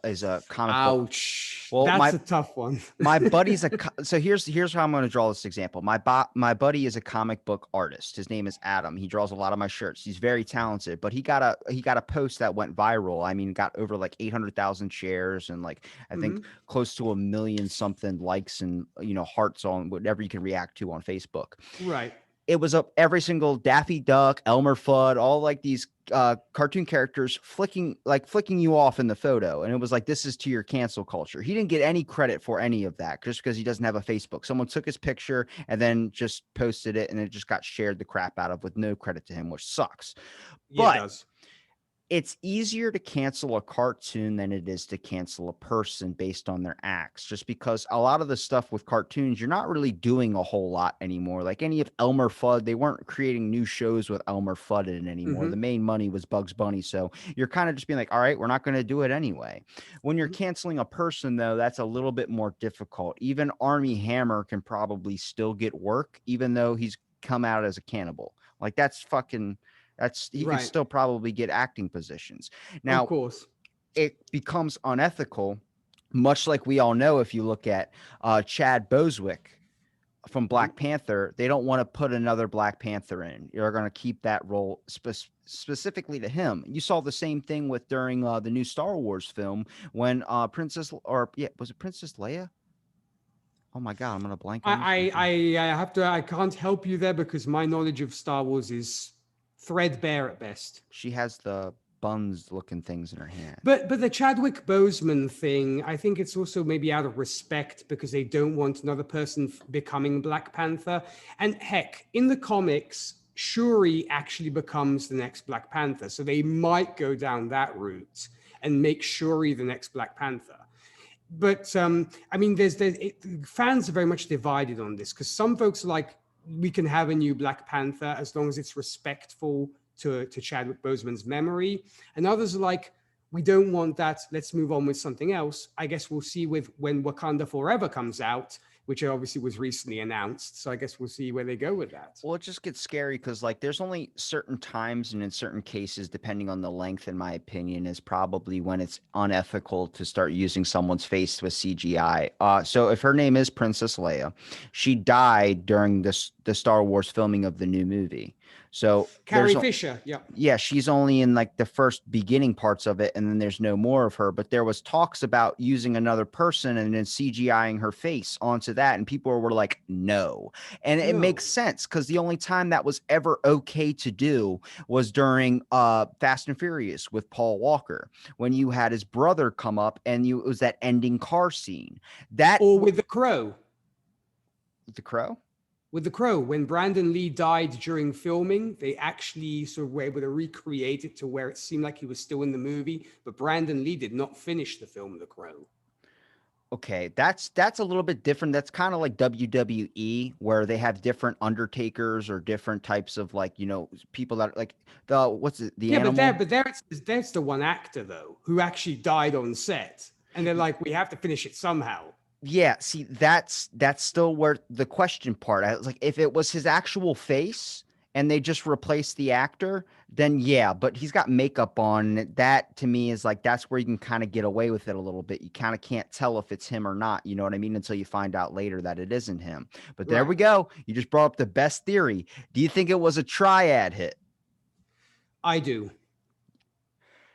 comic book. Ouch. Well, That's a tough one. my buddy's so here's how I'm going to draw this example. My buddy is a comic book artist. His name is Adam. He draws a lot of my shirts. He's very talented, but he got a post that went viral. I mean, got over like 800,000 shares and like I think close to 1 million something likes and hearts on whatever you can react to on Facebook. Right. It was up every single Daffy Duck, Elmer Fudd, all like these cartoon characters flicking you off in the photo. And it was like, this is to your cancel culture. He didn't get any credit for any of that just because he doesn't have a Facebook. Someone took his picture and then just posted it and it just got shared the crap out of with no credit to him, which sucks. Yeah, But it does. it's easier to cancel a cartoon than it is to cancel a person based on their acts, just because a lot of the stuff with cartoons, you're not really doing a whole lot anymore. Like any of Elmer Fudd, they weren't creating new shows with Elmer Fudd in it anymore. Hmm. The main money was Bugs Bunny. So you're kind of just being like, all right, we're not going to do it anyway. When you're canceling a person, though, that's a little bit more difficult. Even Army Hammer can probably still get work, even though he's come out as a cannibal. Like that's fucking he can Right. still probably get acting positions. Of Now, course. it becomes unethical, much like we all know if you look at Chad Boswick from Mhm. Black Panther, they don't want to put another Black Panther in. You're going to keep that role specifically to him. You saw the same thing with during the new Star Wars film when was it Princess Leia? Oh my God, I'm going to blank on this. I can't help you there because my knowledge of Star Wars is threadbare at best. She has the buns looking things in her hand. But the Chadwick Boseman thing, I think it's also maybe out of respect because they don't want another person becoming Black Panther. And heck, in the comics, Shuri actually becomes the next Black Panther, so they might go down that route and make Shuri the next Black Panther. But I mean, fans are very much divided on this because some folks are like, we can have a new Black Panther as long as it's respectful to Chadwick Boseman's memory, and others are like, we don't want that. Let's move on with something else. I guess we'll see with when Wakanda Forever comes out, which obviously was recently announced. So I guess we'll see where they go with that. Well, it just gets scary because, like, there's only certain times and in certain cases, depending on the length, in my opinion, is probably when it's unethical to start using someone's face with CGI. So if her name is Princess Leia, she died during the Star Wars filming of the new movie. So Carrie Fisher, yeah. yeah, she's only in like the first beginning parts of it, and then there's no more of her. But there was talks about using another person and then CGIing her face onto that, and people were like, no. And it No. makes sense because the only time that was ever okay to do was during Fast and Furious with Paul Walker, when you had his brother come up and it was that ending car scene. That Or with The Crow. the Crow? With The Crow, when Brandon Lee died during filming, they actually sort of were able to recreate it to where it seemed like he was still in the movie, but Brandon Lee did not finish the film The Crow. Okay, that's a little bit different. That's kind of like WWE, where they have different undertakers or different types of, like, people that like the Yeah, animal. but there's the one actor though who actually died on set, and they're like, we have to finish it somehow. Yeah, see, that's still where the question part. I was like, if it was his actual face and they just replaced the actor, then yeah, but he's got makeup on. And that to me is like that's where you can kind of get away with it a little bit. You kind of can't tell if it's him or not, you know what I mean, until you find out later that it isn't him. But there Right. we go. You just brought up the best theory. Do you think it was a triad hit? I do.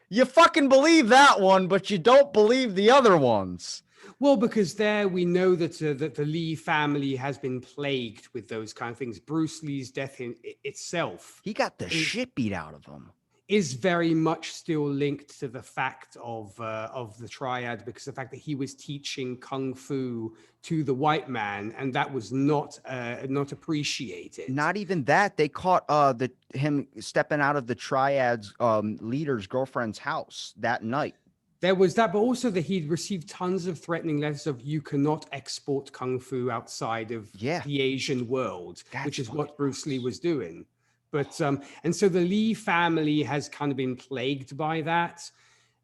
You fucking believe that one, but you don't believe the other ones. Well, because there we know that the Lee family has been plagued with those kind of things. Bruce Lee's death itself He got the shit beat out of him. is very much still linked to the fact of the triad, because the fact that he was teaching kung fu to the white man, and that was not appreciated. Not even that. They caught him stepping out of the triad's leader's girlfriend's house that night. There was that, but also that he'd received tons of threatening letters of you cannot export kung fu outside of the Asian world, which is what Bruce Lee was doing. But and so the Lee family has kind of been plagued by that,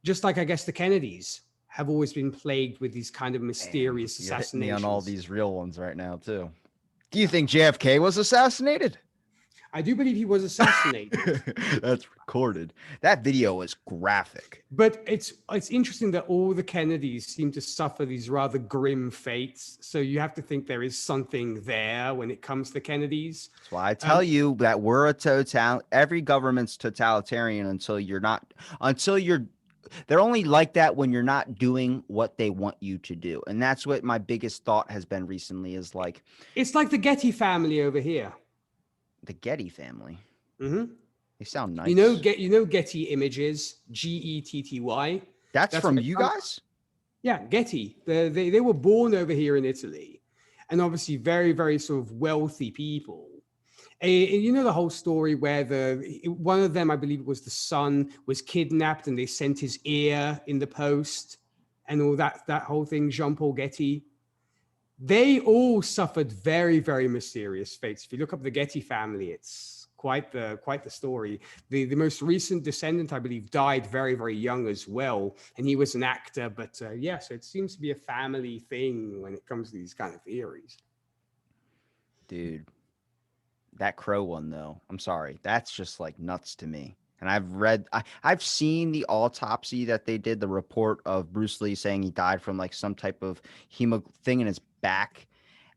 just like I guess the Kennedys have always been plagued with these kind of mysterious assassinations. You're hitting me on all these real ones right now too. Do you think JFK was assassinated? I do believe he was assassinated. That's recorded. That video was graphic. But it's interesting that all the Kennedys seem to suffer these rather grim fates. So you have to think there is something there when it comes to Kennedys. That's why I tell you that we're every government's totalitarian until they're only like that when you're not doing what they want you to do. And that's what my biggest thought has been recently is like, it's like the Getty family over here. The Getty family. Mm-hmm. They sound nice. You know Getty Images, Getty. That's from you guys? Yeah, Getty. They were born over here in Italy, and obviously very, very sort of wealthy people. You know the whole story where one of them, I believe it was the son, was kidnapped and they sent his ear in the post and all that whole thing, Jean-Paul Getty. They all suffered very, very mysterious fates. If you look up the Getty family, it's quite the story. The most recent descendant, I believe, died very, very young as well, and he was an actor. But so it seems to be a family thing when it comes to these kind of theories. Dude, that Crow one though, I'm sorry, that's just like nuts to me. And I've seen the autopsy that they did, the report of Bruce Lee saying he died from like some type of hemo thing in his back.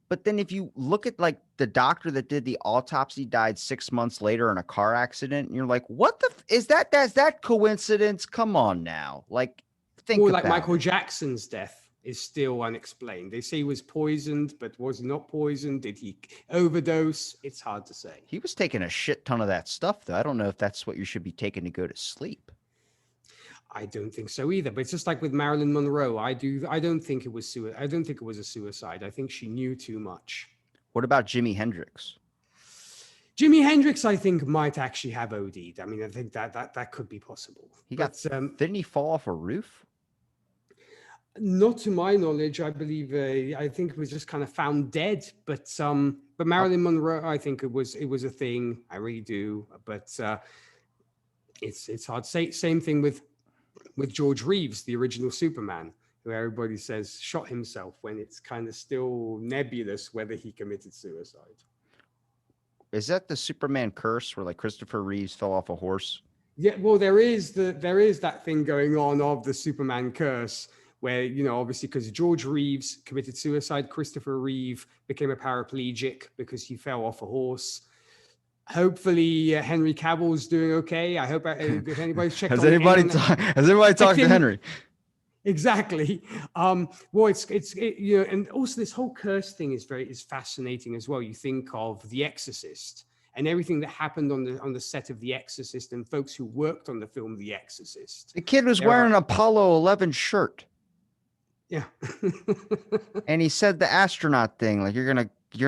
But then if you look at like the doctor that did the autopsy died 6 months later in a car accident, and you're like, what is that? That's that coincidence? Come on now. Like, think Or like about Michael it. Jackson's death is still unexplained. They say he was poisoned, but was he not poisoned? Did he overdose? It's hard to say. He was taking a shit ton of that stuff, though. I don't know if that's what you should be taking to go to sleep. I don't think so either. But it's just like with Marilyn Monroe. I don't think it was I don't think it was a suicide. I think she knew too much. What about Jimi Hendrix? Jimi Hendrix, I think, might actually have OD'd. I mean, I think that could be possible. Didn't he fall off a roof? Not to my knowledge. I believe I think it was just kind of found dead. But Marilyn Monroe, I think it was a thing. I really do. But it's hard to say. Same thing with George Reeves, the original Superman, who everybody says shot himself, when it's kind of still nebulous whether he committed suicide. Is that the Superman curse where like Christopher Reeves fell off a horse? Yeah, well, there is that thing going on of the Superman curse, where, obviously because George Reeves committed suicide, Christopher Reeve became a paraplegic because he fell off a horse. Hopefully Henry Cavill's doing okay. I hope if anybody's checked Has anybody talked to Henry? Exactly. Well, it's and also this whole curse thing is fascinating as well. You think of The Exorcist and everything that happened on the set of The Exorcist and folks who worked on the film The Exorcist. The kid was wearing an Apollo 11 shirt. Yeah. And he said the astronaut thing, like you're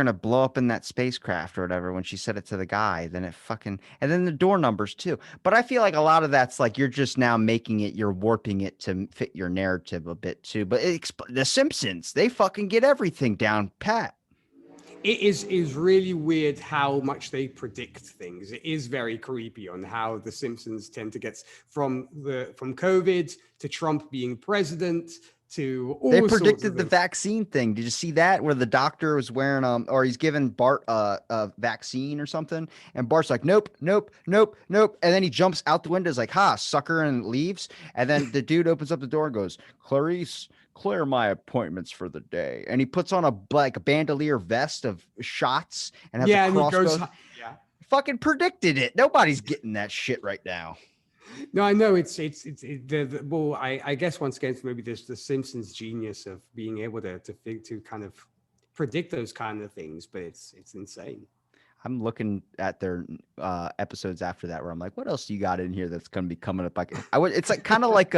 gonna blow up in that spacecraft or whatever. When she said it to the guy, then and then the door numbers too. But I feel like a lot of that's like you're just now you're warping it to fit your narrative a bit too. But the Simpsons, they fucking get everything down pat. It is really weird how much they predict things. It is very creepy on how the Simpsons tend to get from COVID to Trump being president to all. They predicted the vaccine thing. Did you see that where the doctor was wearing or he's giving Bart a vaccine or something, and Bart's like nope, and then he jumps out the window, is like ha sucker, and leaves, and then the dude opens up the door and goes, Clarice, clear my appointments for the day, and he puts on a bandolier vest of shots and has a crossbow. And he goes, fucking predicted it. Nobody's getting that shit right now. No, I know well, I guess once again, maybe there's the Simpsons genius of being able to kind of predict those kind of things, but it's insane. I'm looking at their episodes after that where I'm like, what else do you got in here that's going to be coming up? It's like kind of like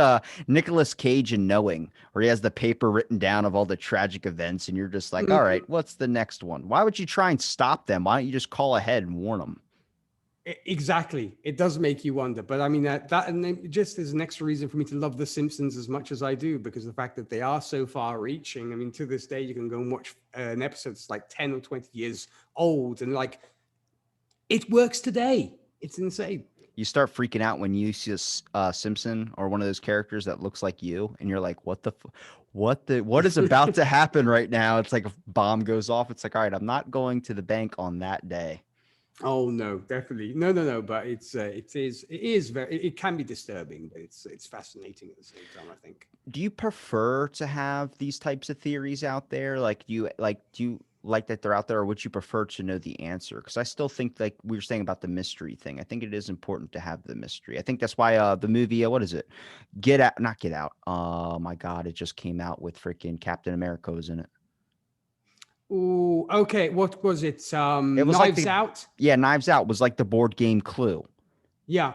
Nicolas Cage in Knowing, where he has the paper written down of all the tragic events, and you're just like, all right, what's the next one? Why would you try and stop them? Why don't you just call ahead and warn them? Exactly. It does make you wonder. But I mean, that and then just is an extra reason for me to love The Simpsons as much as I do, because of the fact that they are so far reaching. I mean, to this day, you can go and watch an episode that's like 10 or 20 years old, and like, it works today. It's insane. You start freaking out when you see a Simpson or one of those characters that looks like you, and you're like, what is about to happen right now? It's like a bomb goes off. It's like, all right, I'm not going to the bank on that day. Oh no, definitely no. But it can be disturbing, but it's fascinating at the same time, I think. Do you prefer to have these types of theories out there? Do you like that they're out there, or would you prefer to know the answer? Because I still think, like we were saying about the mystery thing, I think it is important to have the mystery. I think that's why the movie, what is it? Not Get Out. Oh my God, it just came out with freaking Captain America was in it. Oh, okay. What was it? It was Knives Out? Yeah, Knives Out was like the board game Clue. Yeah.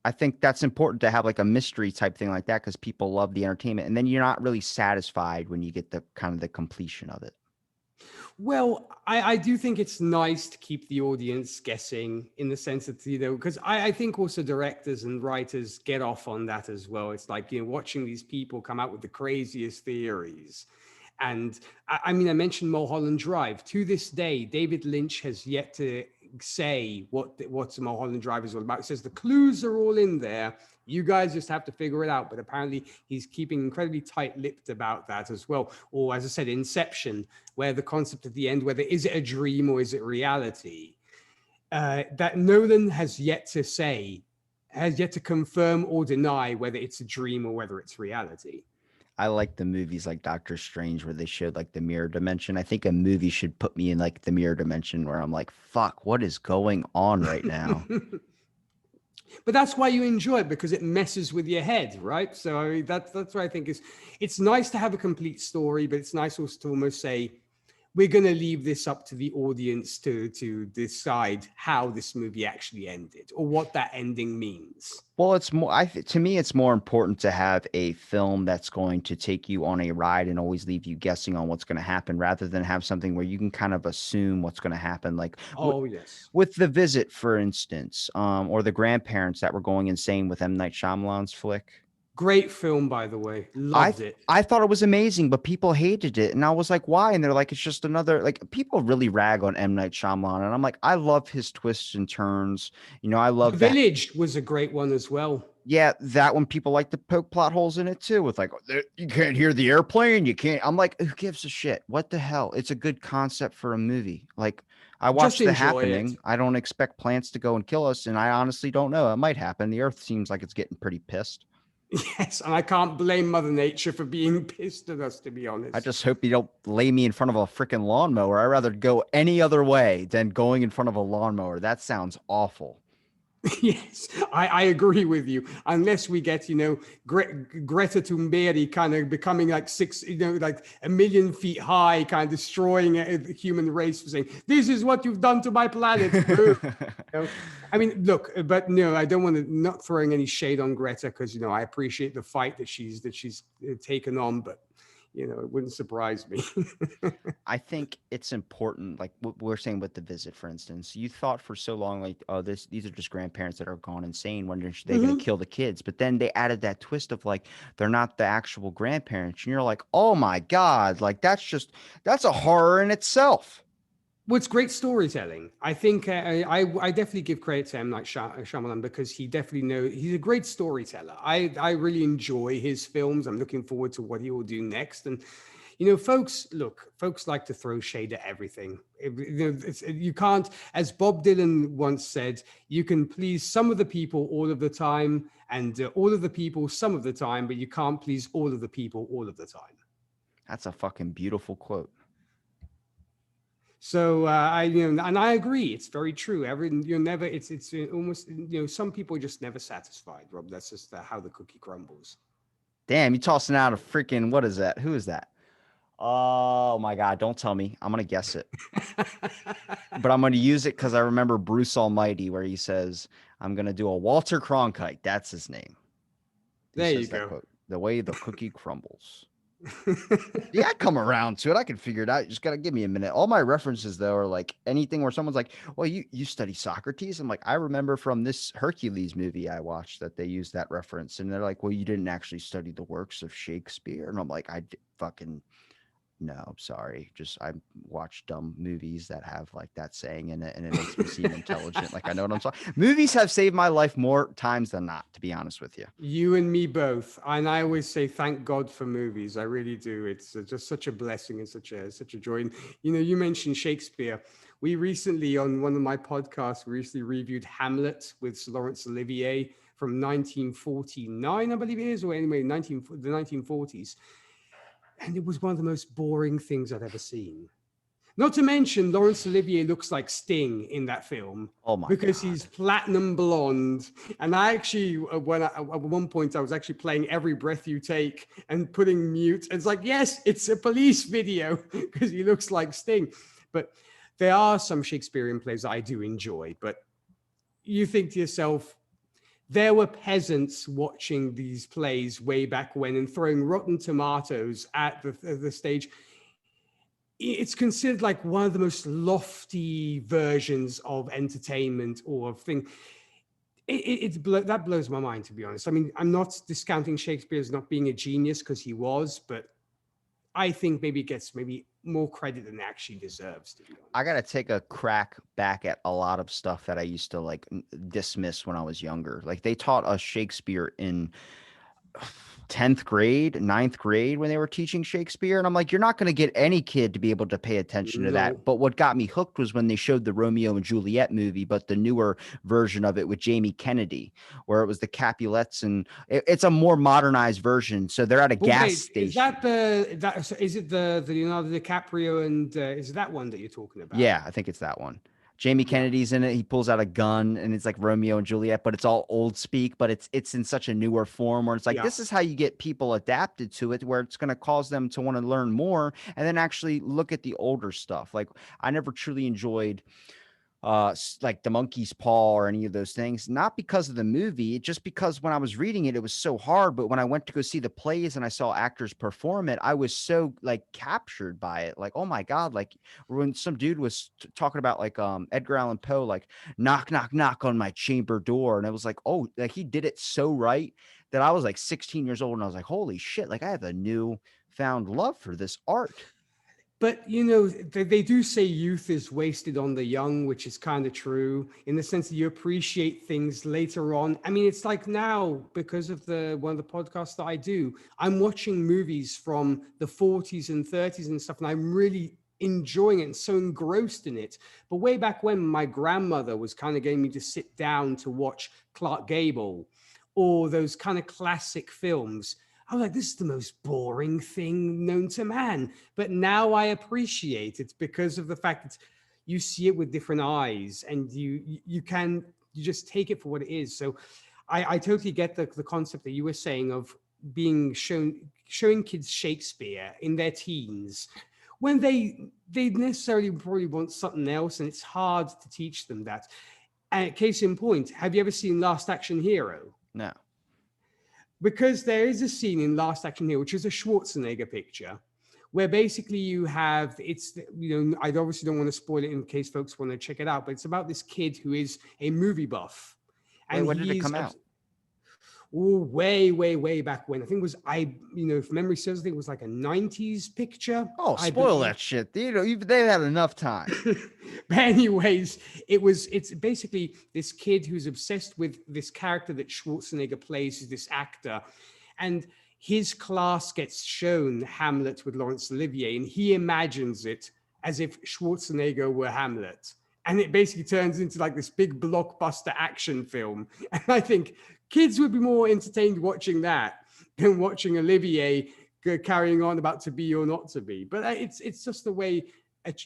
I think that's important to have like a mystery type thing like that, because people love the entertainment, and then you're not really satisfied when you get the kind of the completion of it. Well, I do think it's nice to keep the audience guessing in the sense that, because I think also directors and writers get off on that as well. It's like, watching these people come out with the craziest theories. And I mean, I mentioned Mulholland Drive. To this day, David Lynch has yet to say what Mulholland Drive is all about. He says the clues are all in there. You guys just have to figure it out. But apparently, he's keeping incredibly tight-lipped about that as well. Or, as I said, Inception, where the concept at the end, whether is it a dream or is it reality, that Nolan has yet to confirm or deny whether it's a dream or whether it's reality. I like the movies like Doctor Strange where they showed like the mirror dimension. I think a movie should put me in like the mirror dimension where I'm like, fuck, what is going on right now? But that's why you enjoy it, because it messes with your head, right? So I mean, that's what I think is, it's nice to have a complete story, but it's nice also to almost say, we're going to leave this up to the audience to decide how this movie actually ended or what that ending means. Well, it's more, to me, it's more important to have a film that's going to take you on a ride and always leave you guessing on what's going to happen rather than have something where you can kind of assume what's going to happen. Like Oh, yes. with The Visit, for instance, or The Grandparents that were going insane with M. Night Shyamalan's flick. Great film, by the way. I Loved it. I thought it was amazing, but people hated it, and I was like, "Why?" And they're like, "It's just another." Like people really rag on M. Night Shyamalan, and I'm like, I love his twists and turns. I The love that. Village was a great one as well. Yeah, that one people like to poke plot holes in it too. With like, you can't hear the airplane, you can't. I'm like, who gives a shit? What the hell? It's a good concept for a movie. Like, I Just watched The enjoy it. Happening. I don't expect plants to go and kill us, and I honestly don't know. It might happen. The Earth seems like it's getting pretty pissed. Yes, and I can't blame Mother Nature for being pissed at us, to be I honest. just hope you don't lay me in front of a freaking lawnmower. I'd rather go any other way than going in front of a lawnmower. That sounds awful. Yes, I agree with you. Unless we get, Greta Thunberg kind of becoming like like 1,000,000 feet high, kind of destroying the human race for saying, this is what you've done to my planet. I mean, look, but no, I don't want to, not throwing any shade on Greta, because, I appreciate the fight that she's taken on, but, it wouldn't surprise me. I think it's important, like what we're saying with The Visit, for instance. You thought for so long, like, oh, these are just grandparents that are gone insane, wondering should they going to Mhm. kill the kids. But then they added that twist of like they're not the actual grandparents, and you're like, oh my god, like that's a horror in itself. Well, it's great storytelling. I think I definitely give credit to M. Night Shyamalan, because he definitely he's a great storyteller. I really enjoy his films. I'm looking forward to what he will do next. And folks like to throw shade at everything. You can't, as Bob Dylan once said, you can please some of the people all of the time, and all of the people some of the time, but you can't please all of the people all of the time. That's a fucking beautiful quote. So and I agree. It's very true. You're never. It's almost, some people are just never satisfied, Rob. That's just how the cookie crumbles. Damn, you tossing out a freaking, what is that? Who is that? Oh my god, don't tell me. I'm gonna guess it. But I'm gonna use it because I remember Bruce Almighty where he says, I'm gonna do a Walter Cronkite. That's his name. Who There you says that go. quote? The way the cookie crumbles. Yeah, I come around to it. I can figure it out. You just gotta give me a minute. All my references though are like anything where someone's like, "Well, you study Socrates." I'm like, I remember from this Hercules movie I watched that they used that reference, and they're like, "Well, you didn't actually study the works of Shakespeare," and I'm like, fucking no, sorry. Just I watch dumb movies that have like that saying in it, and it makes me seem intelligent. Like I know what I'm talking. Movies have saved my life more times than not, to be honest with you. You and me both. And I always say, thank God for movies. I really do. It's just such a blessing and such a joy. And, you mentioned Shakespeare. We recently, on one of my podcasts, we recently reviewed Hamlet with Laurence Olivier from 1949, I believe it is, or anyway, the 1940s. And it was one of the most boring things I'd ever seen. Not to mention, Laurence Olivier looks like Sting in that film, Oh my because god. he's platinum blonde. And I actually, at one point, I was actually playing Every Breath You Take and putting mute. It's like, yes, it's a police video, because he looks like Sting. But there are some Shakespearean plays that I do enjoy. But you think to yourself, there were peasants watching these plays way back when and throwing rotten tomatoes at the stage. it's considered like one of the most lofty versions of entertainment or of thing. That blows my mind, to be honest. I mean, I'm not discounting Shakespeare as not being a genius, because he was, but I think maybe it gets maybe more credit than it actually deserves, to be I honest. gotta take a crack back at a lot of stuff that I used to like dismiss when I was younger. Like they taught us Shakespeare in 10th grade, ninth grade when they were teaching Shakespeare. And I'm like, you're not going to get any kid to be able to pay attention to that. No. But what got me hooked was when they showed the Romeo and Juliet movie, but the newer version of it with Jamie Kennedy, where it was the Capulets, and it's a more modernized version. So they're at a But gas wait, is station. that is it the Leonardo DiCaprio, and is that one that you're talking about? Yeah, I think it's that one. Jamie Yeah, Kennedy's in it. He pulls out a gun and it's like Romeo and Juliet, but it's all old speak, but it's in such a newer form where it's like yeah. this is how you get people adapted to it, where it's going to cause them to want to learn more and then actually look at the older stuff. Like I never truly enjoyed like the monkey's paw or any of those things, not because of the movie, just because when I was reading it, it was so hard. But when I went to go see the plays and I saw actors perform it, I was so like captured by it. Like, oh my God, like when some dude was talking about like Edgar Allan Poe, like knock, knock, knock on my chamber door. And it was like, oh, like he did it so right that I was like 16 years old and I was like, holy shit, like I have a new found love for this art. But they do say youth is wasted on the young, which is kind of true in the sense that you appreciate things later on. I mean, it's like now, because of the one of the podcasts that I do, I'm watching movies from the 40s and 30s and stuff, and I'm really enjoying it and so engrossed in it. But way back when, my grandmother was kind of getting me to sit down to watch Clark Gable or those kind of classic films, I was like, this is the most boring thing known to man. But now I appreciate it because of the fact that you see it with different eyes, and you just take it for what it is. So I totally get the concept that you were saying of being showing kids Shakespeare in their teens when they necessarily probably want something else, and it's hard to teach them that. And case in point, have you ever seen Last Action Hero? No. Because there is a scene in Last Action Hero, which is a Schwarzenegger picture, where basically you have I obviously don't want to spoil it in case folks want to check it out, but it's about this kid who is a movie buff, Wait, and when did it he's come out? way, way, way back when. I think it was if memory serves, I think it was like a '90s picture, Oh, I spoil believe. that shit. They've had enough time. But anyways, it's basically this kid who's obsessed with this character that Schwarzenegger plays, is this actor, and his class gets shown Hamlet with Laurence Olivier, and he imagines it as if Schwarzenegger were Hamlet. And it basically turns into like this big blockbuster action film. And I think kids would be more entertained watching that than watching Olivier carrying on about to be or not to be. But it's just the way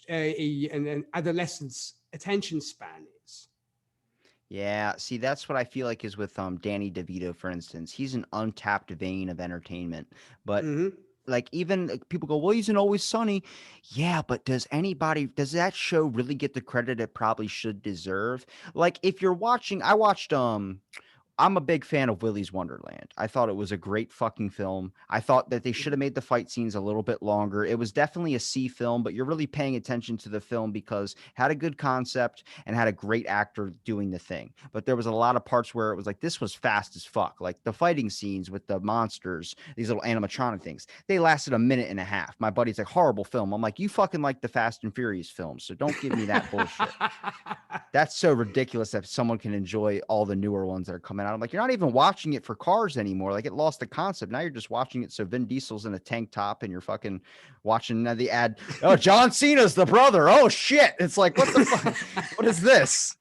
an adolescent's attention span is. Yeah, see, that's what I feel like is with Danny DeVito, for instance. He's an untapped vein of entertainment. But Mm-hmm. like even people go, well, he's an Always Sunny. Yeah, but does that show really get the credit it probably should deserve? Like if you're watching, I watched I'm a big fan of Willy's Wonderland. I thought it was a great fucking film. I thought that they should have made the fight scenes a little bit longer. It was definitely a C film, but you're really paying attention to the film because it had a good concept and had a great actor doing the thing. But there was a lot of parts where it was like this was fast as fuck. Like the fighting scenes with the monsters, these little animatronic things, they lasted a minute and a half. My buddy's like, horrible film. I'm like, you fucking like the Fast and Furious films, so don't give me that bullshit. That's so ridiculous that someone can enjoy all the newer ones that are coming out. I'm like, you're not even watching it for cars anymore. Like it lost the concept. Now you're just watching it so Vin Diesel's in a tank top and you're fucking watching the ad. Oh, John Cena's the brother. Oh shit. It's like, what the fuck? What is this?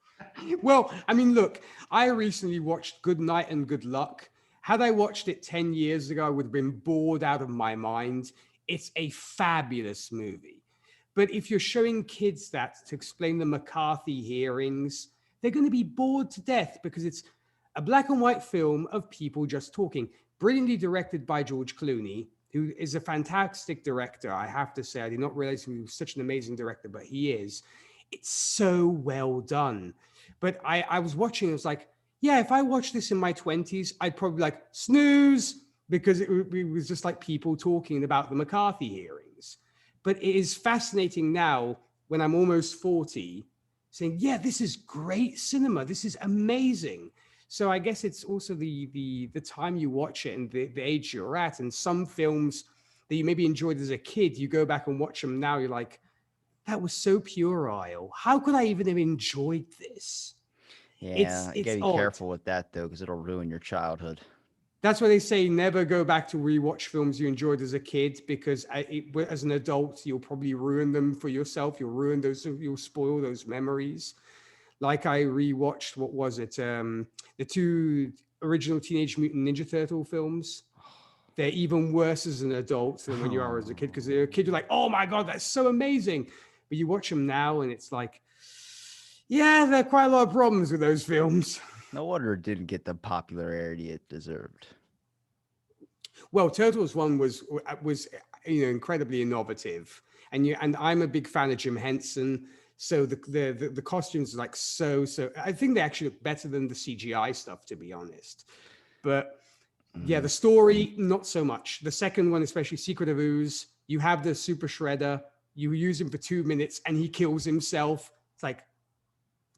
Well, I mean, look, I recently watched Good Night and Good Luck. Had I watched it 10 years ago, I would have been bored out of my mind. It's a fabulous movie. But if you're showing kids that to explain the McCarthy hearings, they're going to be bored to death because it's a black and white film of people just talking, brilliantly directed by George Clooney, who is a fantastic director. I have to say, I did not realize he was such an amazing director, but he is. It's so well done. But I was watching, it was like, yeah, if I watched this in my 20s, I'd probably like snooze because it was just like people talking about the McCarthy hearings. But it is fascinating now when I'm almost 40, saying, yeah, this is great cinema. This is amazing. So I guess it's also the time you watch it and the age you're at. And some films that you maybe enjoyed as a kid, you go back and watch them now, you're like, that was so puerile. How could I even have enjoyed this? Yeah, you It's gotta be odd. careful with that though, because it'll ruin your childhood. That's why they say never go back to rewatch films you enjoyed as a kid, because as an adult you'll probably ruin them for yourself. You'll spoil those memories. Like I rewatched, what was it? The two original Teenage Mutant Ninja Turtle films. They're even worse as an adult than when you are as a kid, because as a kid you're like, oh my god, that's so amazing. But you watch them now and it's like, yeah, there are quite a lot of problems with those films. No wonder it didn't get the popularity it deserved. Well, Turtles one was incredibly innovative, and I'm a big fan of Jim Henson. So the costumes are like so. I think they actually look better than the CGI stuff, to be honest. But yeah, the story not so much. The second one, especially Secret of Ooze, you have the Super Shredder. You use him for 2 minutes, and he kills himself. It's like,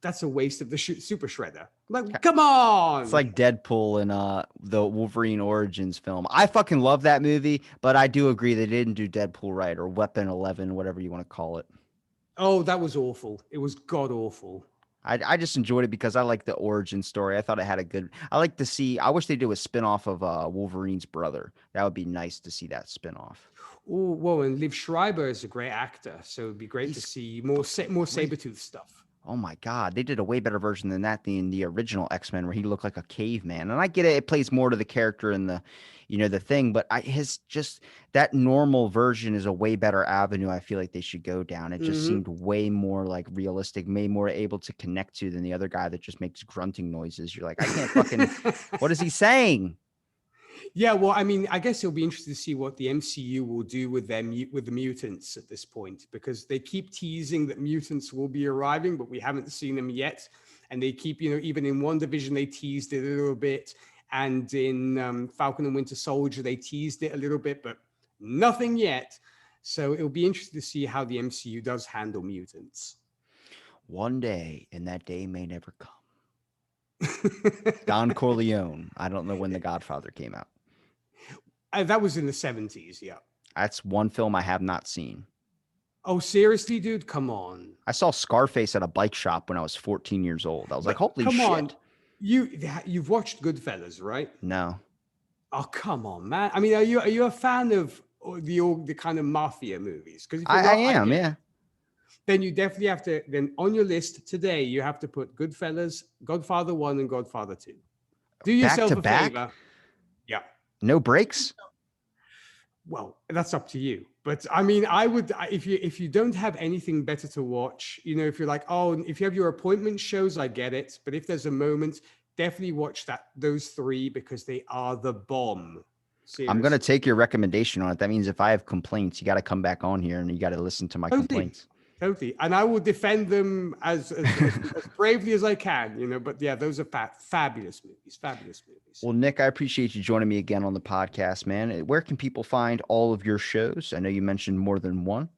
that's a waste of the Super Shredder. Like, come on. It's like Deadpool in the Wolverine Origins film. I fucking love that movie, but I do agree they didn't do Deadpool right, or Weapon 11, whatever you want to call it. Oh, that was awful. It was god awful. I just enjoyed it because I like the origin story. I thought it had a good. I like to see. I wish they do a spinoff of Wolverine's brother. That would be nice to see that spinoff. Oh, whoa! And Liv Schreiber is a great actor, so it'd be great to see more Sabretooth stuff. Oh my God, they did a way better version than that than the original X-Men, where he looked like a caveman. And I get it; it plays more to the character and the thing. But his just that normal version is a way better avenue. I feel like they should go down. It just seemed way more like realistic, way more able to connect to than the other guy that just makes grunting noises. You're like, I can't fucking. What is he saying? Yeah, well, I mean, I guess it'll be interesting to see what the MCU will do with with the mutants at this point, because they keep teasing that mutants will be arriving, but we haven't seen them yet. And they keep, even in WandaVision, they teased it a little bit. And in Falcon and Winter Soldier, they teased it a little bit, but nothing yet. So it'll be interesting to see how the MCU does handle mutants. One day, and that day may never come. Don Corleone. I don't know when The Godfather came out. That was in the 70s, yeah. That's one film I have not seen. Oh, seriously, dude? Come on. I saw Scarface at a bike shop when I was 14 years old. I was like, holy shit. Come on. You've watched Goodfellas, right? No. Oh, come on, man. I mean, are you a fan of the kind of mafia movies? Because I am, yeah. Then you definitely have to, then on your list today, you have to put Goodfellas, Godfather 1 and Godfather 2. Do yourself a favor. Yeah. No breaks? Well, that's up to you. But I mean, I would, if you don't have anything better to watch, if you're like, oh, if you have your appointment shows, I get it. But if there's a moment, definitely watch those three, because they are the bomb. Seriously. I'm going to take your recommendation on it. That means if I have complaints, you got to come back on here and you got to listen to my complaints. Totally. And I will defend them as bravely as I can, but yeah, those are fabulous movies. Well, Nick, I appreciate you joining me again on the podcast, man. Where can people find all of your shows? I know you mentioned more than one.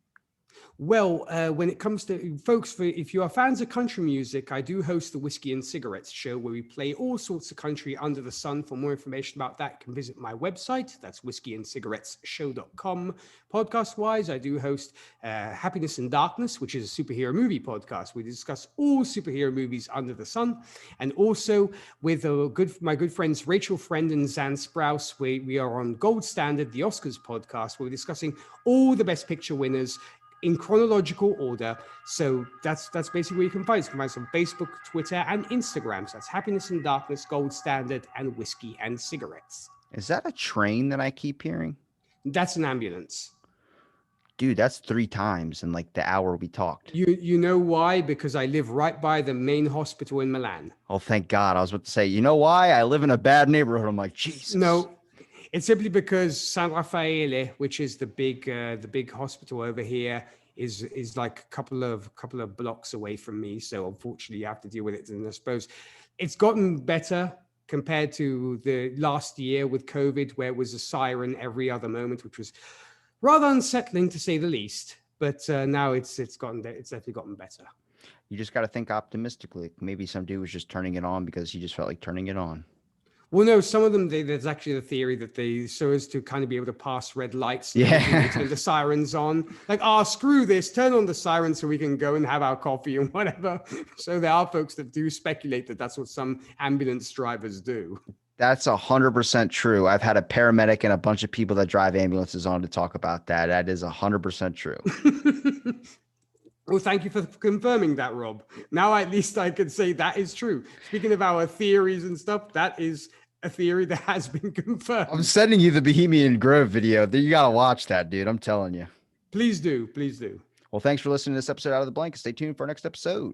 Well, when it comes to folks, if you are fans of country music, I do host the Whiskey and Cigarettes show, where we play all sorts of country under the sun. For more information about that, you can visit my website. That's whiskeyandcigarettesshow.com. Podcast-wise, I do host Happiness and Darkness, which is a superhero movie podcast. We discuss all superhero movies under the sun. And also with my good friends Rachel Friend and Zan Sprouse, we are on Gold Standard, the Oscars podcast, where we're discussing all the Best Picture winners in chronological order. So that's basically where you can find us. You can find us on Facebook, Twitter, and Instagram. So that's Happiness and Darkness, Gold Standard, and Whiskey and Cigarettes. Is that a train that I keep hearing? That's an ambulance. Dude, that's 3 times in like the hour we talked. You know why? Because I live right by the main hospital in Milan. Oh, thank God. I was about to say, you know why? I live in a bad neighborhood. I'm like, Jesus. No. It's simply because San Raffaele, which is the big hospital over here, is like a couple of blocks away from me. So unfortunately, you have to deal with it. And I suppose it's gotten better compared to the last year with COVID, where it was a siren every other moment, which was Rather unsettling to say the least, but now it's definitely gotten better. You just got to think optimistically. Maybe some dude was just turning it on because he just felt like turning it on. Well, no, some of them, there's actually the theory that so as to kind of be able to pass red lights, they turn the sirens on. Like, screw this, turn on the sirens so we can go and have our coffee and whatever. So there are folks that do speculate that that's what some ambulance drivers do. That's 100% true. I've had a paramedic and a bunch of people that drive ambulances on to talk about that. That is 100% true. Well, thank you for confirming that, Rob. Now at least I can say that is true. Speaking of our theories and stuff, that is a theory that has been confirmed. I'm sending you the Bohemian Grove video. You got to watch that, dude. I'm telling you. Please do. Please do. Well, thanks for listening to this episode Out of the Blank. Stay tuned for our next episode.